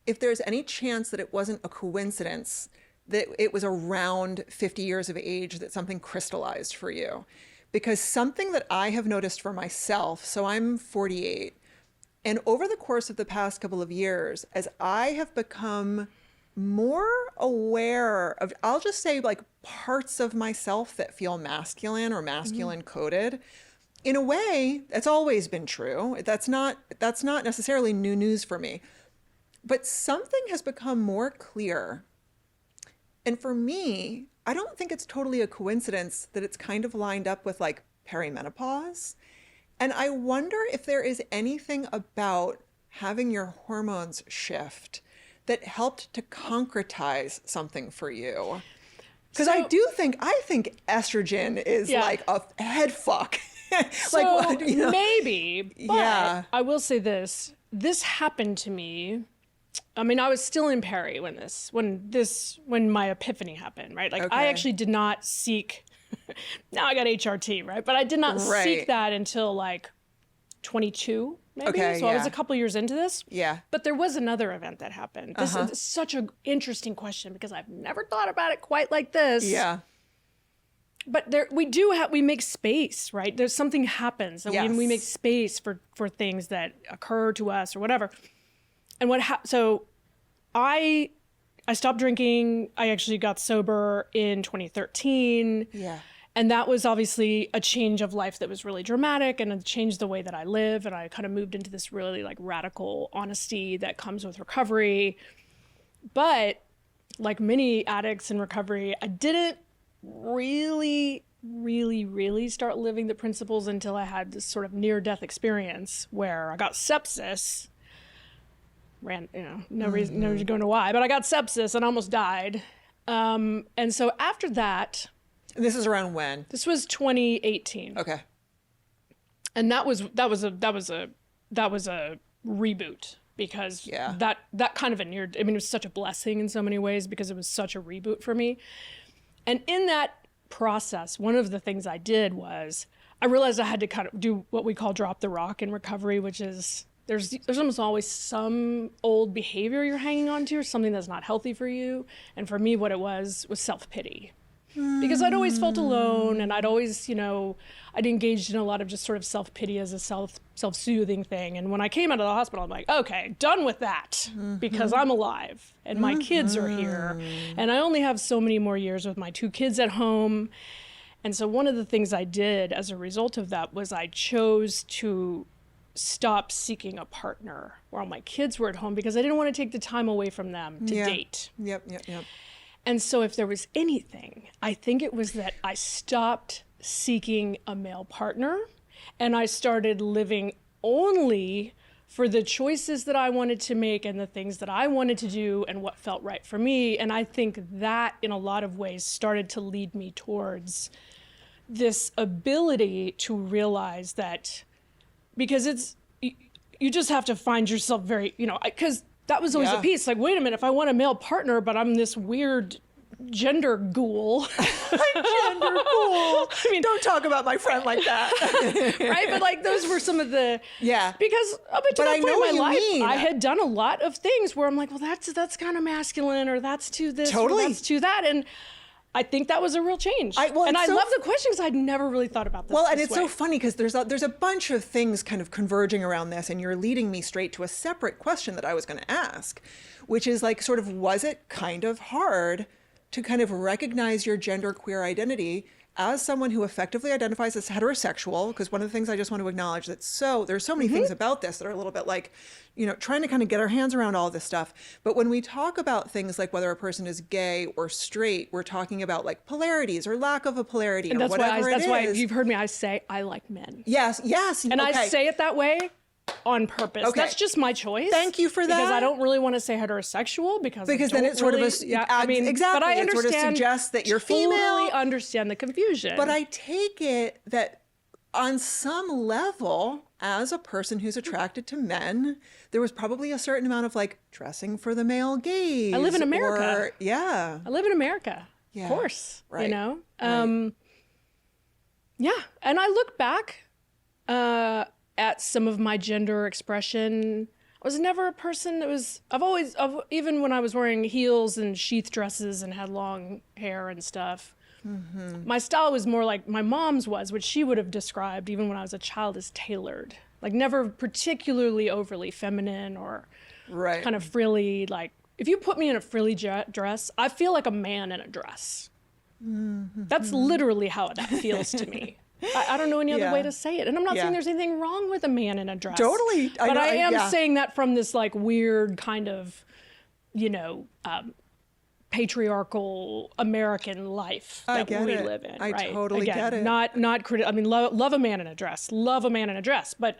if there's any chance that it wasn't a coincidence that it was around 50 years of age that something crystallized for you. Because something that I have noticed for myself, so I'm 48, and over the course of the past couple of years, as I have become more aware of, I'll just say like parts of myself that feel masculine or masculine coded, in a way, that's always been true. That's not necessarily new news for me. But something has become more clear. And for me, I don't think it's totally a coincidence that it's kind of lined up with like perimenopause. And I wonder if there is anything about having your hormones shift that helped to concretize something for you. Because I think estrogen is like a head fuck. Maybe, but I will say this happened to me. I mean, I was still in peri when my epiphany happened, right? Like I actually did not seek, now I got HRT, right? But I did not seek that until like 22, maybe. So I was a couple years into this. Yeah. But there was another event that happened. This is such an interesting question because I've never thought about it quite like this. Yeah. But we make space, right? There's something happens that we make space for things that occur to us or whatever. And so I stopped drinking. I actually got sober in 2013. Yeah. And that was obviously a change of life that was really dramatic and it changed the way that I live. And I kind of moved into this really like radical honesty that comes with recovery. But like many addicts in recovery, I didn't really start living the principles until I had this sort of near-death experience where I got sepsis. No reason to go into why, but I got sepsis and almost died. And so after that, this is around when? This was 2018. Okay. And that was a reboot because that kind of it was such a blessing in so many ways because it was such a reboot for me. And in that process, one of the things I did was I realized I had to kind of do what we call drop the rock in recovery, which is there's almost always some old behavior you're hanging on to or something that's not healthy for you. And for me, what it was self-pity. Because I'd always felt alone and I'd always, I'd engaged in a lot of just sort of self-pity as a self-soothing thing. And when I came out of the hospital, I'm like, okay, done with that because I'm alive and my kids are here. And I only have so many more years with my 2 kids at home. And so one of the things I did as a result of that was I chose to stop seeking a partner while my kids were at home because I didn't want to take the time away from them to date. Yep. And so if there was anything, I think it was that I stopped seeking a male partner and I started living only for the choices that I wanted to make and the things that I wanted to do and what felt right for me. And I think that in a lot of ways started to lead me towards this ability to realize that, because you just have to find yourself very, because that was always a piece, like, wait a minute, if I want a male partner, but I'm this weird gender ghoul. Gender ghoul. I mean, don't talk about my friend like that. Right? But like, those were some of the, yeah. Because up until that point in my life, mean. I had done a lot of things where I'm like, well, that's kind of masculine, or that's to this, totally. or that's to that. And I think that was a real change. I love the question because I'd never really thought about this. Well, and it's so funny because there's a bunch of things kind of converging around this, and you're leading me straight to a separate question that I was going to ask, which is like, sort of, was it kind of hard to kind of recognize your genderqueer identity as someone who effectively identifies as heterosexual? Because one of the things I just want to acknowledge there's so many things about this that are a little bit like, trying to kind of get our hands around all this stuff. But when we talk about things like whether a person is gay or straight, we're talking about like polarities or lack of a polarity, and or whatever it is. That's why you've heard me, I say I like men. Yes. And okay. I say it that way on purpose. Okay. That's just my choice. Thank you for that. Because I don't really want to say heterosexual because then it's sort of exactly. But I understand. It sort of suggests that you're female. Totally understand the confusion. But I take it that on some level, as a person who's attracted to men, there was probably a certain amount of like dressing for the male gaze. I live in America. I live in America. Yeah. Of course. Right. Right. Yeah. And I look back at some of my gender expression. I was never a person that was, even when I was wearing heels and sheath dresses and had long hair and stuff, my style was more like my mom's was, which she would have described even when I was a child as tailored. Like never particularly overly feminine or kind of frilly. Like if you put me in a frilly dress, I feel like a man in a dress. That's literally how that feels to me. I don't know any other way to say it. And I'm not saying there's anything wrong with a man in a dress. Totally. But I am saying that from this like weird kind of, patriarchal American life that we live in. I totally get it. Love a man in a dress. Love a man in a dress. But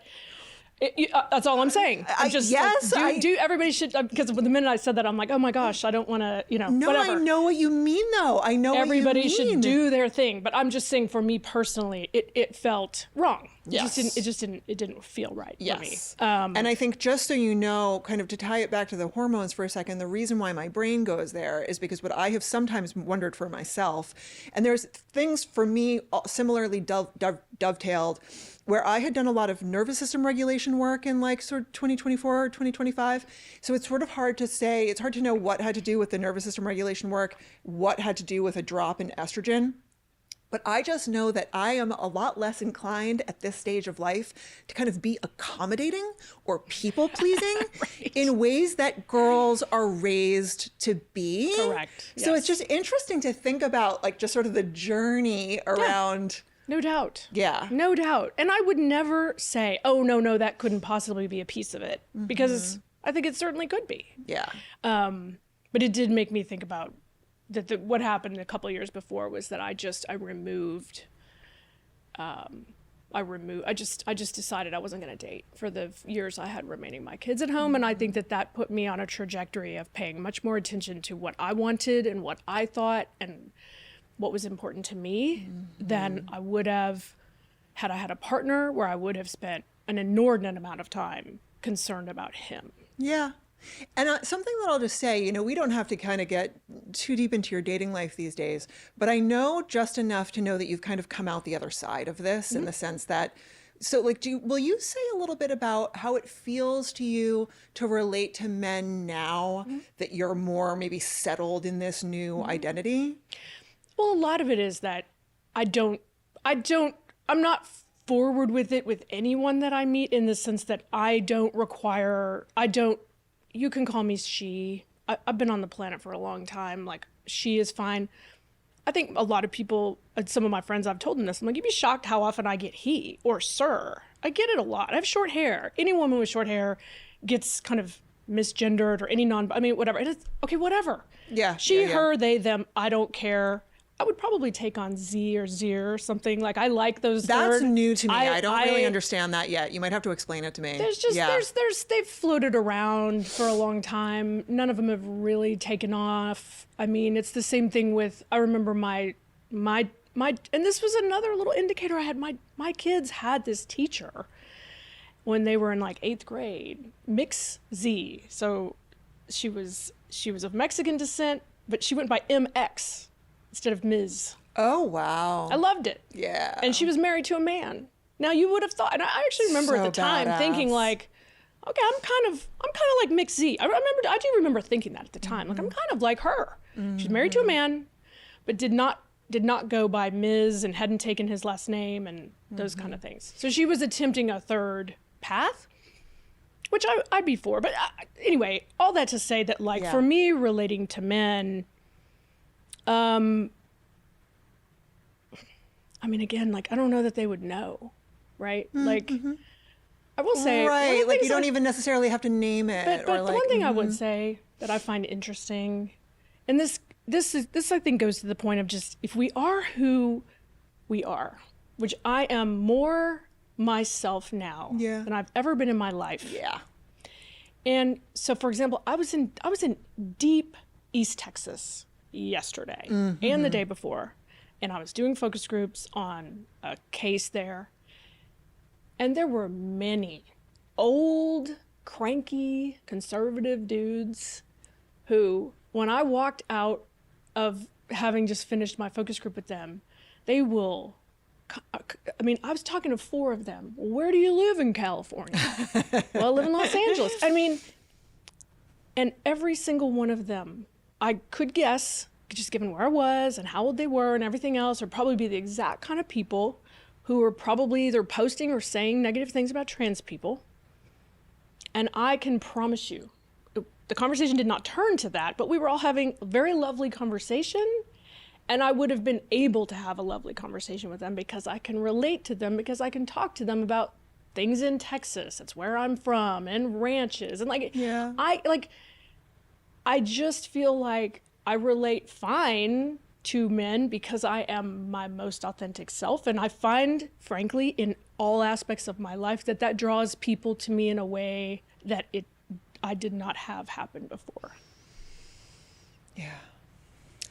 that's all I'm saying. Everybody should, because the minute I said that, I'm like, oh my gosh, I don't want to, No, whatever. I know what you mean though. I know everybody what you mean. should do their thing. But I'm just saying for me personally, it felt wrong. Yes. It didn't feel right for me. And I think just so you know, kind of to tie it back to the hormones for a second, the reason why my brain goes there is because what I have sometimes wondered for myself, and there's things for me similarly dovetailed, where I had done a lot of nervous system regulation work in like sort of 2024 or 2025. So it's sort of hard to say, it's hard to know what had to do with the nervous system regulation work, what had to do with a drop in estrogen. But I just know that I am a lot less inclined at this stage of life to kind of be accommodating or people pleasing in ways that girls are raised to be. Correct. So it's just interesting to think about like just sort of the journey around. No doubt. Yeah. No doubt. And I would never say, oh, no, that couldn't possibly be a piece of it. Because I think it certainly could be. Yeah. But it did make me think about what happened a couple of years before was that I just decided I wasn't going to date for the years I had remaining my kids at home. And I think that put me on a trajectory of paying much more attention to what I wanted and what I thought and what was important to me than I would have had I had a partner, where I would have spent an inordinate amount of time concerned about him. Yeah. And something that I'll just say, we don't have to kind of get too deep into your dating life these days, but I know just enough to know that you've kind of come out the other side of this in the sense that, so like, will you say a little bit about how it feels to you to relate to men now that you're more maybe settled in this new identity? Well, a lot of it is that I'm not forward with it with anyone that I meet, in the sense that you can call me she. I've been on the planet for a long time. Like, she is fine. I think a lot of people, some of my friends, I've told them this. I'm like, you'd be shocked how often I get he or sir. I get it a lot. I have short hair. Any woman with short hair gets kind of misgendered, or whatever. It is, okay, whatever. Yeah. She, her, they, them. I don't care. I would probably take on Z or Zir or something. Like, I like those. That's new to me. I don't really I understand that yet. You might have to explain it to me. There's just they've floated around for a long time. None of them have really taken off. I mean, it's the same thing with, I remember my and this was another little indicator I had. My kids had this teacher when they were in like 8th grade, Mix Z. So she was of Mexican descent, but she went by MX instead of Ms. Oh, wow. I loved it. Yeah. And she was married to a man. Now, you would have thought, and I actually remember at the time thinking like, okay, I'm kind of like Mix Z. I do remember thinking that at the time. Like, I'm kind of like her. She's married to a man, but did not go by Ms. and hadn't taken his last name and those kind of things. So she was attempting a third path, which I'd be for. But anyway, all that to say that, like, for me, relating to men, I mean, again, like, I don't know that they would know, right? Like, I will say, right, like, you don't even necessarily have to name it. But the one thing I would say that I find interesting, and this I think goes to the point of just, if we are who we are, which I am more myself now than I've ever been in my life. Yeah. And so, for example, I was in deep East Texas yesterday and the day before, and I was doing focus groups on a case there, and there were many old, cranky, conservative dudes who, when I walked out of having just finished my focus group with them, they will, I mean, I was talking to 4 of them. Where do you live in California? Well, I live in Los Angeles. I mean, and every single one of them, I could guess, just given where I was and how old they were and everything else, would probably be the exact kind of people who were probably either posting or saying negative things about trans people. And I can promise you, the conversation did not turn to that, but we were all having a very lovely conversation. And I would have been able to have a lovely conversation with them because I can relate to them, because I can talk to them about things in Texas. That's where I'm from, and ranches. And like, I just feel like I relate fine to men because I am my most authentic self. And I find, frankly, in all aspects of my life, that draws people to me in a way that I did not have happen before. Yeah.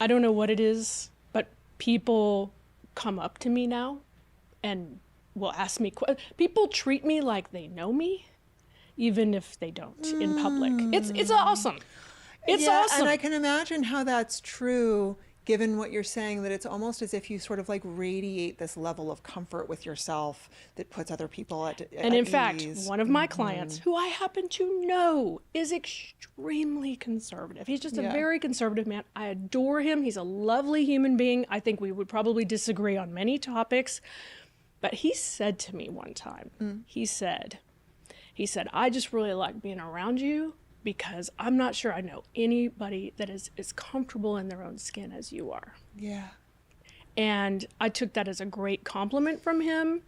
I don't know what it is, but people come up to me now and will ask me, people treat me like they know me, even if they don't in public. It's awesome. It's awesome. And I can imagine how that's true, given what you're saying, that it's almost as if you sort of like radiate this level of comfort with yourself that puts other people at And in ease. fact, one of my clients, who I happen to know, is extremely conservative. He's just a very conservative man. I adore him. He's a lovely human being. I think we would probably disagree on many topics. But he said to me one time, he said, I just really like being around you, because I'm not sure I know anybody that is as comfortable in their own skin as you are. Yeah. And I took that as a great compliment from him,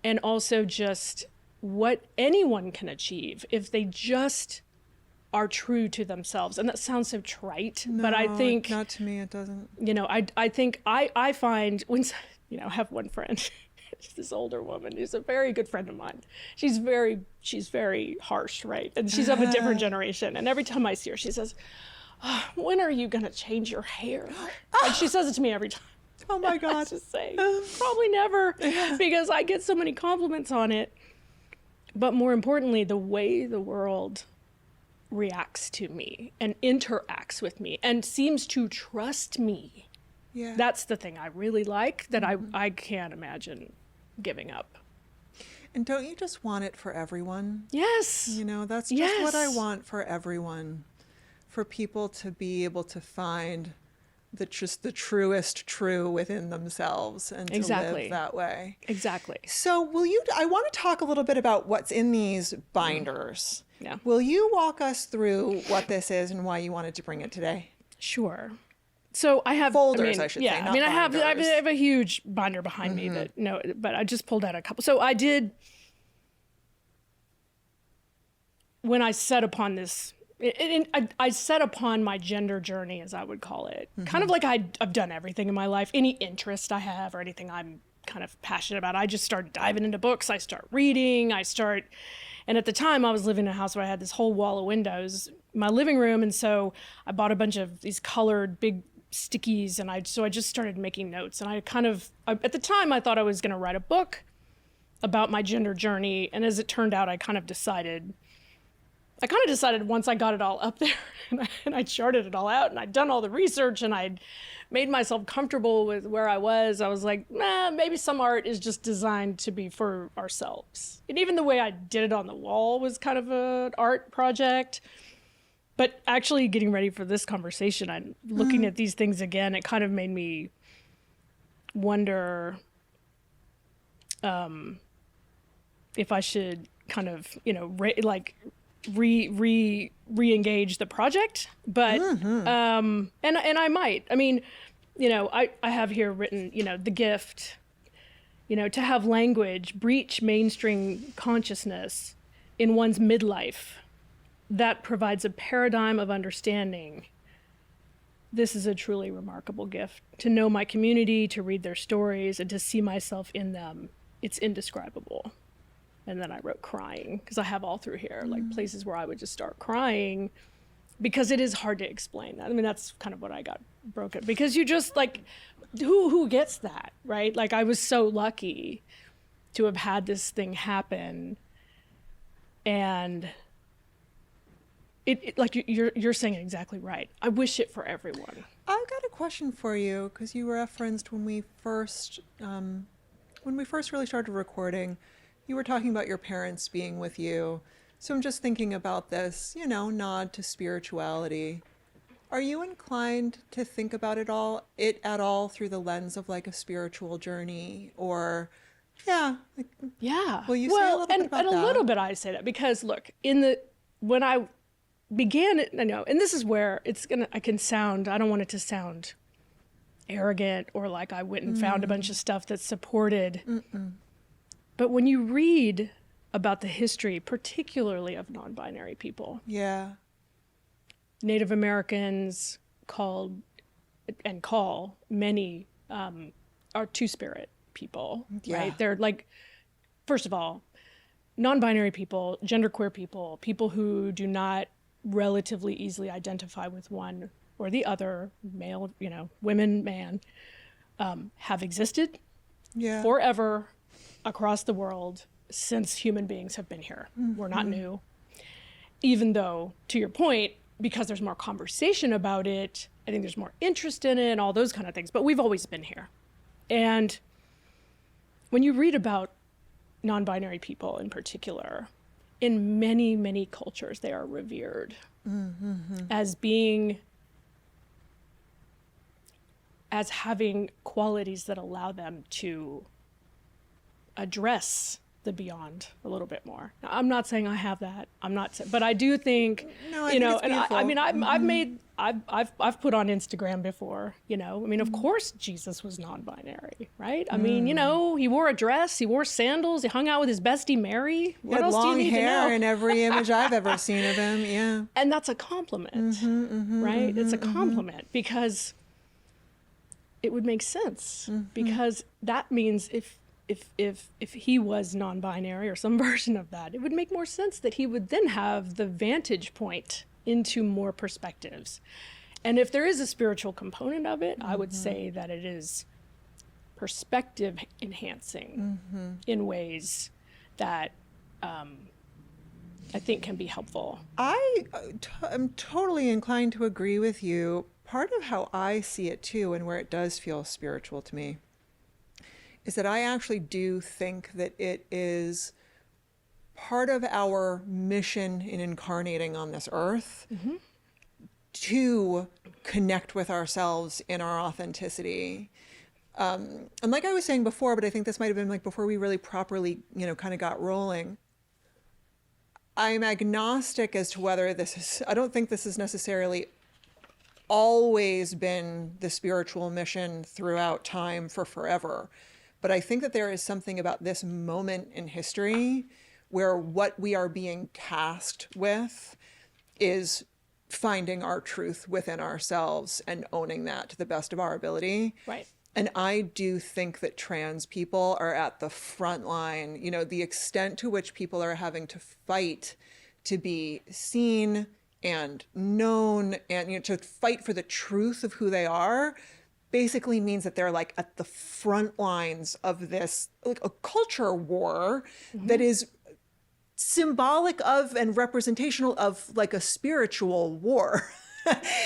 and also just what anyone can achieve if they just are true to themselves. And that sounds so trite, but I think... not to me, it doesn't. You know, I think I find when, you know, I have one friend, she's this older woman who's a very good friend of mine. She's very harsh, right? And she's of a different generation. And every time I see her, she says, when are you going to change your hair? And she says it to me every time. Oh my God. I just say, probably never, because I get so many compliments on it. But more importantly, the way the world reacts to me and interacts with me and seems to trust me. Yeah. That's the thing I really like, that I can't imagine giving up. And don't you just want it for everyone? Yes. You know, that's just what I want for everyone. For people to be able to find the truest true within themselves and to live that way. Exactly. So I want to talk a little bit about what's in these binders. Yeah. Will you walk us through what this is and why you wanted to bring it today? Sure. So I have folders, I should say. Not I have binders. a huge binder behind me but I just pulled out a couple. So I did, when I set upon this I set upon my gender journey, as I would call it, kind of like I've done everything in my life. Any interest I have or anything I'm kind of passionate about, I just start diving into books. I start reading. And at the time I was living in a house where I had this whole wall of windows in my living room. And so I bought a bunch of these colored big stickies, and I just started making notes. And at the time I thought I was going to write a book about my gender journey. And as it turned out, I kind of decided once I got it all up there and I charted it all out and I'd done all the research and I'd made myself comfortable with where I was like, maybe some art is just designed to be for ourselves. And even the way I did it on the wall was kind of an art project. But actually getting ready for this conversation, I'm looking at these things again, it kind of made me wonder if I should kind of, re-engage the project, but and I might. I mean, I have here written, the gift, to have language breach mainstream consciousness in one's midlife that provides a paradigm of understanding. This is a truly remarkable gift. To know my community, to read their stories, and to see myself in them, it's indescribable. And then I wrote crying, because I have all through here, like places where I would just start crying, because it is hard to explain that. I mean, that's kind of what I got broken, because you just like, who gets that, right? Like, I was so lucky to have had this thing happen. And it like you're saying it exactly right. I wish it for everyone. I've got a question for you, because you referenced when we first really started recording, you were talking about your parents being with you. So I'm just thinking about this, nod to spirituality. Are you inclined to think about it at all through the lens of like a spiritual journey? Or, yeah. Will you say a little bit about that? And a little bit I say that because look, when I began it, and this is where I don't want it to sound arrogant or like I went and found a bunch of stuff that supported. But when you read about the history, particularly of non-binary people, Native Americans call many are two-spirit people, right? They're like, first of all, non-binary people, genderqueer people, people who do not relatively easily identify with one or the other, male, women, man, have existed forever across the world since human beings have been here. We're not new. Even though, to your point, because there's more conversation about it, I think there's more interest in it and all those kind of things, but we've always been here. And when you read about non-binary people in particular, in many, many cultures, they are revered as having qualities that allow them to address the beyond a little bit more. Now, I'm not saying I have that. But I do think, think it's beautiful. I've put on Instagram before, of course Jesus was non-binary, right? I mean, he wore a dress, he wore sandals, he hung out with his bestie Mary. What else do you need to know? He had long hair in every image I've ever seen of him, yeah. And that's a compliment, right? It's a compliment because it would make sense because that means if he was non-binary or some version of that, it would make more sense that he would then have the vantage point into more perspectives. And if there is a spiritual component of it, I would say that it is perspective enhancing in ways that I think can be helpful. I am totally inclined to agree with you. Part of how I see it too, and where it does feel spiritual to me, is that I actually do think that it is part of our mission in incarnating on this earth to connect with ourselves in our authenticity. And like I was saying before, but I think this might have been like before we really properly, kind of got rolling. I'm agnostic as to whether I don't think this has necessarily always been the spiritual mission throughout time for forever. But I think that there is something about this moment in history where what we are being tasked with is finding our truth within ourselves and owning that to the best of our ability. Right. And I do think that trans people are at the front line. You know, the extent to which people are having to fight to be seen and known and, you know, to fight for the truth of who they are basically means that they're like at the front lines of this, like a culture war that is symbolic of and representational of like a spiritual war.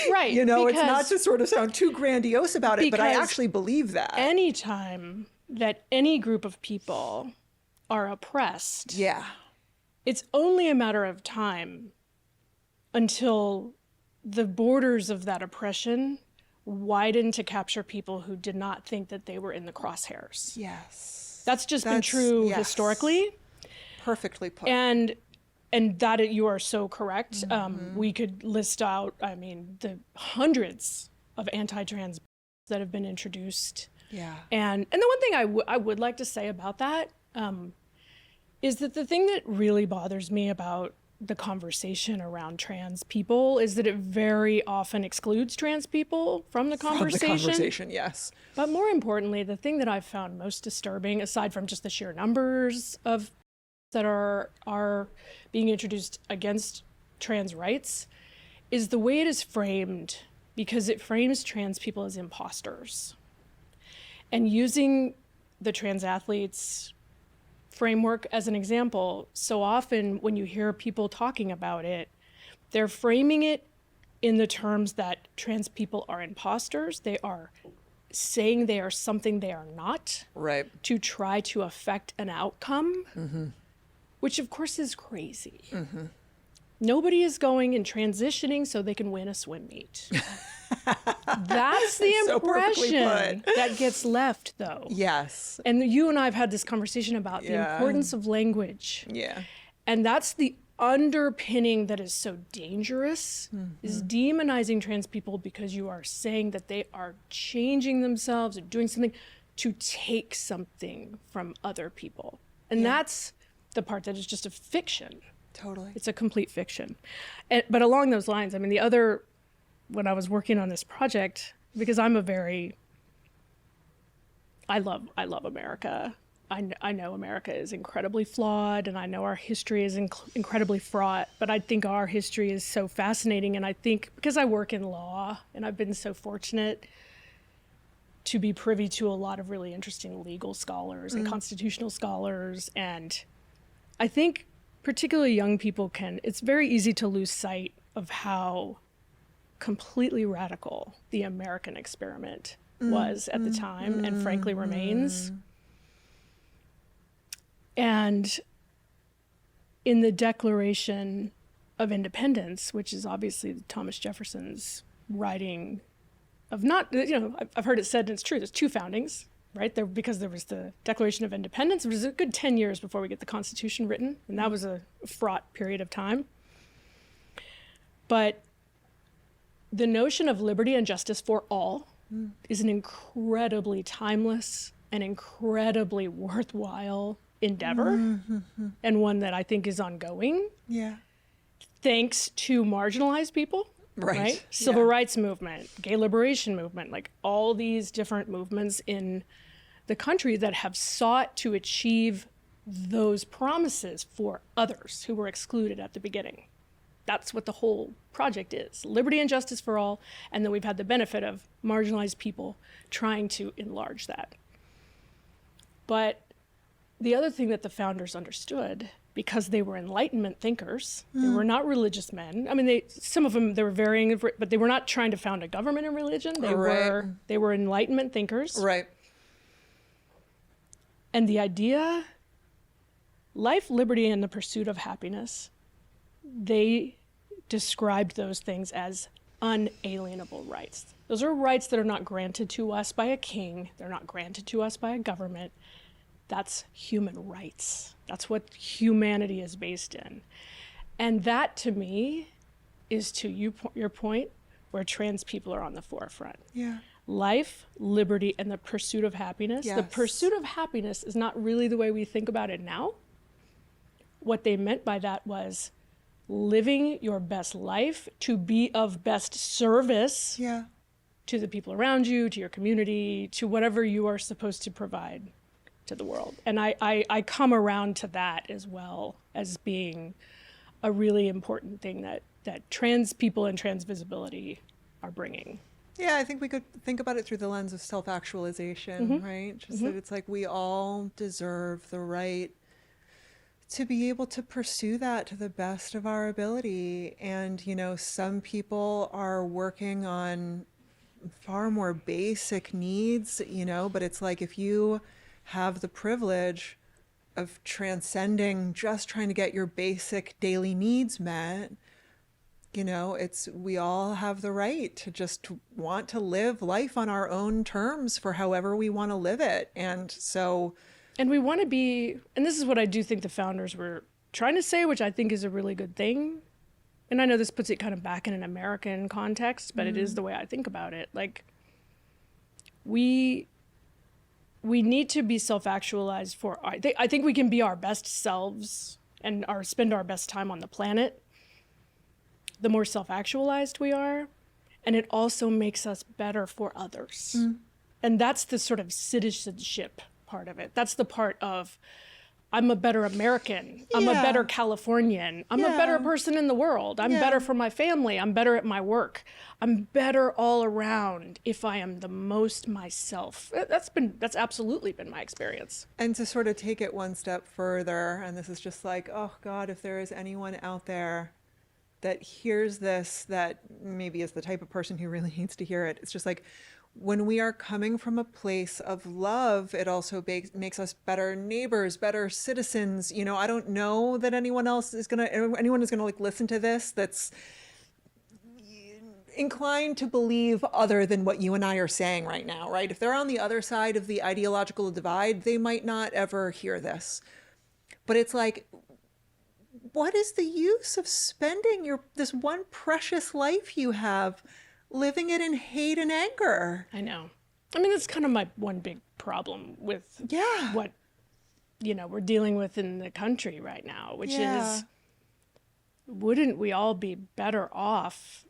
Right. You know, it's not to sort of sound too grandiose about it, but I actually believe that. Anytime that any group of people are oppressed, Yeah. it's only a matter of time until the borders of that oppression widen to capture people who did not think that they were in the crosshairs. Yes. That's just been true historically. Perfectly put. And that you are so correct. We could list out, I mean, the hundreds of anti-trans that have been introduced. Yeah. And the one thing I would like to say about that is that the thing that really bothers me about the conversation around trans people is that it very often excludes trans people from the conversation. From the conversation, yes. But more importantly, the thing that I've found most disturbing, aside from just the sheer numbers of that are being introduced against trans rights, is the way it is framed, because it frames trans people as imposters. And using the trans athletes framework as an example, so often when you hear people talking about it, they're framing it in the terms that trans people are imposters. They are saying they are something they are not, right, to try to affect an outcome, which of course is crazy. Nobody is going and transitioning so they can win a swim meet. That's the impression that gets left, though. Yes. And you and I have had this conversation about the importance of language. Yeah. And that's the underpinning that is so dangerous, is demonizing trans people because you are saying that they are changing themselves or doing something to take something from other people. And that's the part that is just a fiction. Totally. It's a complete fiction. But along those lines, I mean, when I was working on this project, because I love America. I know America is incredibly flawed, and I know our history is incredibly fraught, but I think our history is so fascinating. And I think because I work in law, and I've been so fortunate to be privy to a lot of really interesting legal scholars and constitutional scholars, and I think particularly young people it's very easy to lose sight of how completely radical the American experiment was at the time, and frankly remains. And in the Declaration of Independence, which is obviously Thomas Jefferson's writing of I've heard it said, and it's true, there's two foundings, right? Because there was the Declaration of Independence, which was a good 10 years before we get the Constitution written, and that was a fraught period of time. But the notion of liberty and justice for all is an incredibly timeless and incredibly worthwhile endeavor, and one that I think is ongoing. Yeah. Thanks to marginalized people, right? Civil rights movement, gay liberation movement, like all these different movements in the country that have sought to achieve those promises for others who were excluded at the beginning. That's what the whole project is, liberty and justice for all. And then we've had the benefit of marginalized people trying to enlarge that. But the other thing that the founders understood, because they were Enlightenment thinkers, they were not religious men. I mean, some of them, they were varying, but they were not trying to found a government in religion. They were Enlightenment thinkers. Right. And the idea, life, liberty, and the pursuit of happiness, they described those things as unalienable rights. Those are rights that are not granted to us by a king. They're not granted to us by a government. That's human rights. That's what humanity is based in. And that, to me, is to your point, where trans people are on the forefront. Yeah. Life, liberty, and the pursuit of happiness. Yes. The pursuit of happiness is not really the way we think about it now. What they meant by that was living your best life to be of best service Yeah. to the people around you, to your community, to whatever you are supposed to provide to the world. And I come around to that as well as being a really important thing that trans people and trans visibility are bringing. Yeah, I think we could think about it through the lens of self-actualization, right? Just that it's like we all deserve the right to be able to pursue that to the best of our ability. And, you know, some people are working on far more basic needs, you know, but it's like if you have the privilege of transcending just trying to get your basic daily needs met, you know, we all have the right to just want to live life on our own terms for however we want to live it. And we want to be, and this is what I do think the founders were trying to say, which I think is a really good thing. And I know this puts it kind of back in an American context, but it is the way I think about it. Like, we need to be self-actualized I think we can be our best selves and spend our best time on the planet the more self-actualized we are. And it also makes us better for others. And that's the sort of citizenship part of it. That's the part of, I'm a better American. I'm a better Californian. I'm a better person in the world. I'm better for my family. I'm better at my work. I'm better all around if I am the most myself. That's absolutely been my experience. And to sort of take it one step further, and this is just like, oh God, if there is anyone out there that hears this, that maybe is the type of person who really needs to hear it. It's just like, when we are coming from a place of love, it also makes us better neighbors, better citizens. You know, I don't know that anyone is gonna like listen to this that's inclined to believe other than what you and I are saying right now, right? If they're on the other side of the ideological divide, they might not ever hear this. But it's like, what is the use of spending this one precious life you have living it in hate and anger? I know. I mean, that's kind of my one big problem with what, you know, we're dealing with in the country right now, which is, wouldn't we all be better off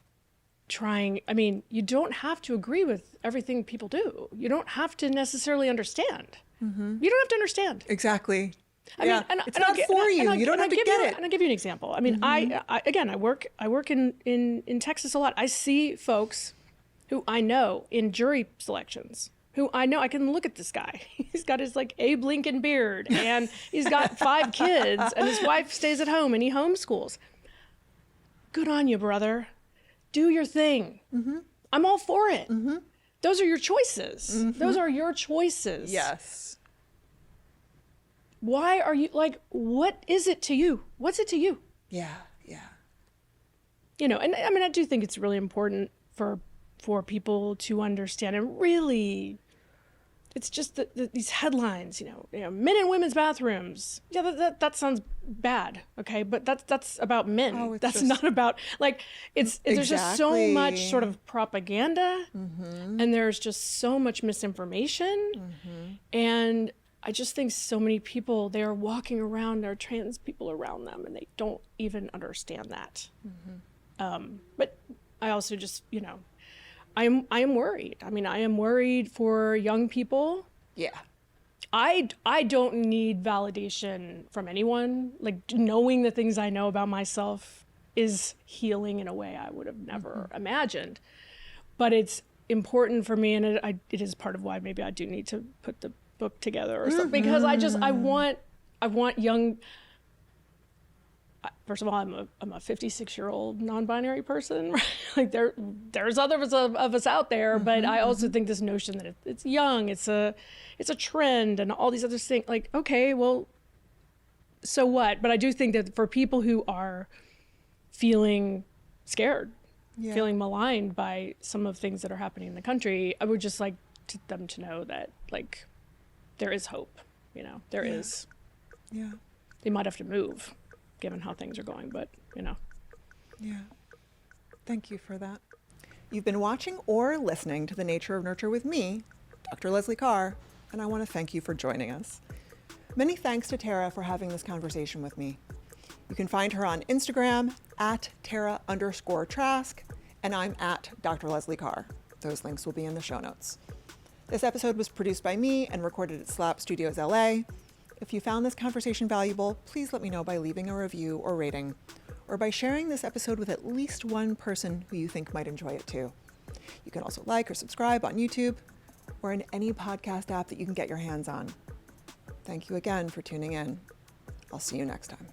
trying? I mean, you don't have to agree with everything people do. You don't have to necessarily understand. You don't have to understand. Exactly. I mean, it's not for you. You don't have to get it. And I'll give you an example. I mean, I work in Texas a lot. I see folks who I know in jury selections, who I know, I can look at this guy. He's got his like Abe Lincoln beard, and he's got 5 kids, and his wife stays at home, and he homeschools. Good on you, brother. Do your thing. I'm all for it. Those are your choices. Those are your choices. Yes. Why are you, like, what is it to you? What's it to you? Yeah. You know, and I mean, I do think it's really important for people to understand, and really, it's just these headlines, you know, men in women's bathrooms. Yeah, that sounds bad, okay? But that's about men. Oh, that's not about, like, there's just so much sort of propaganda, and there's just so much misinformation, and I just think so many people, they are walking around, there are trans people around them, and they don't even understand that. But I also just, you know, I am worried. I mean, I am worried for young people. Yeah. I don't need validation from anyone. Like, knowing the things I know about myself is healing in a way I would have never imagined. But it's important for me, and it is part of why maybe I do need to put the book together or something, because I want young, first of all, I'm a 56-year-old non-binary person, right? Like there's others of us out there, but I also think this notion that it's young, it's a trend, and all these other things, like, okay, well, so what? But I do think that for people who are feeling scared, feeling maligned by some of the things that are happening in the country, I would just like them to know that, like, there is hope, you know, there is. Yeah. They might have to move, given how things are going, but, you know. Yeah. Thank you for that. You've been watching or listening to The Nature of Nurture with me, Dr. Leslie Carr, and I want to thank you for joining us. Many thanks to Tara for having this conversation with me. You can find her on Instagram at Tara_Trask, and I'm at Dr. Leslie Carr. Those links will be in the show notes. This episode was produced by me and recorded at Slap Studios LA. If you found this conversation valuable, please let me know by leaving a review or rating, or by sharing this episode with at least one person who you think might enjoy it too. You can also like or subscribe on YouTube or in any podcast app that you can get your hands on. Thank you again for tuning in. I'll see you next time.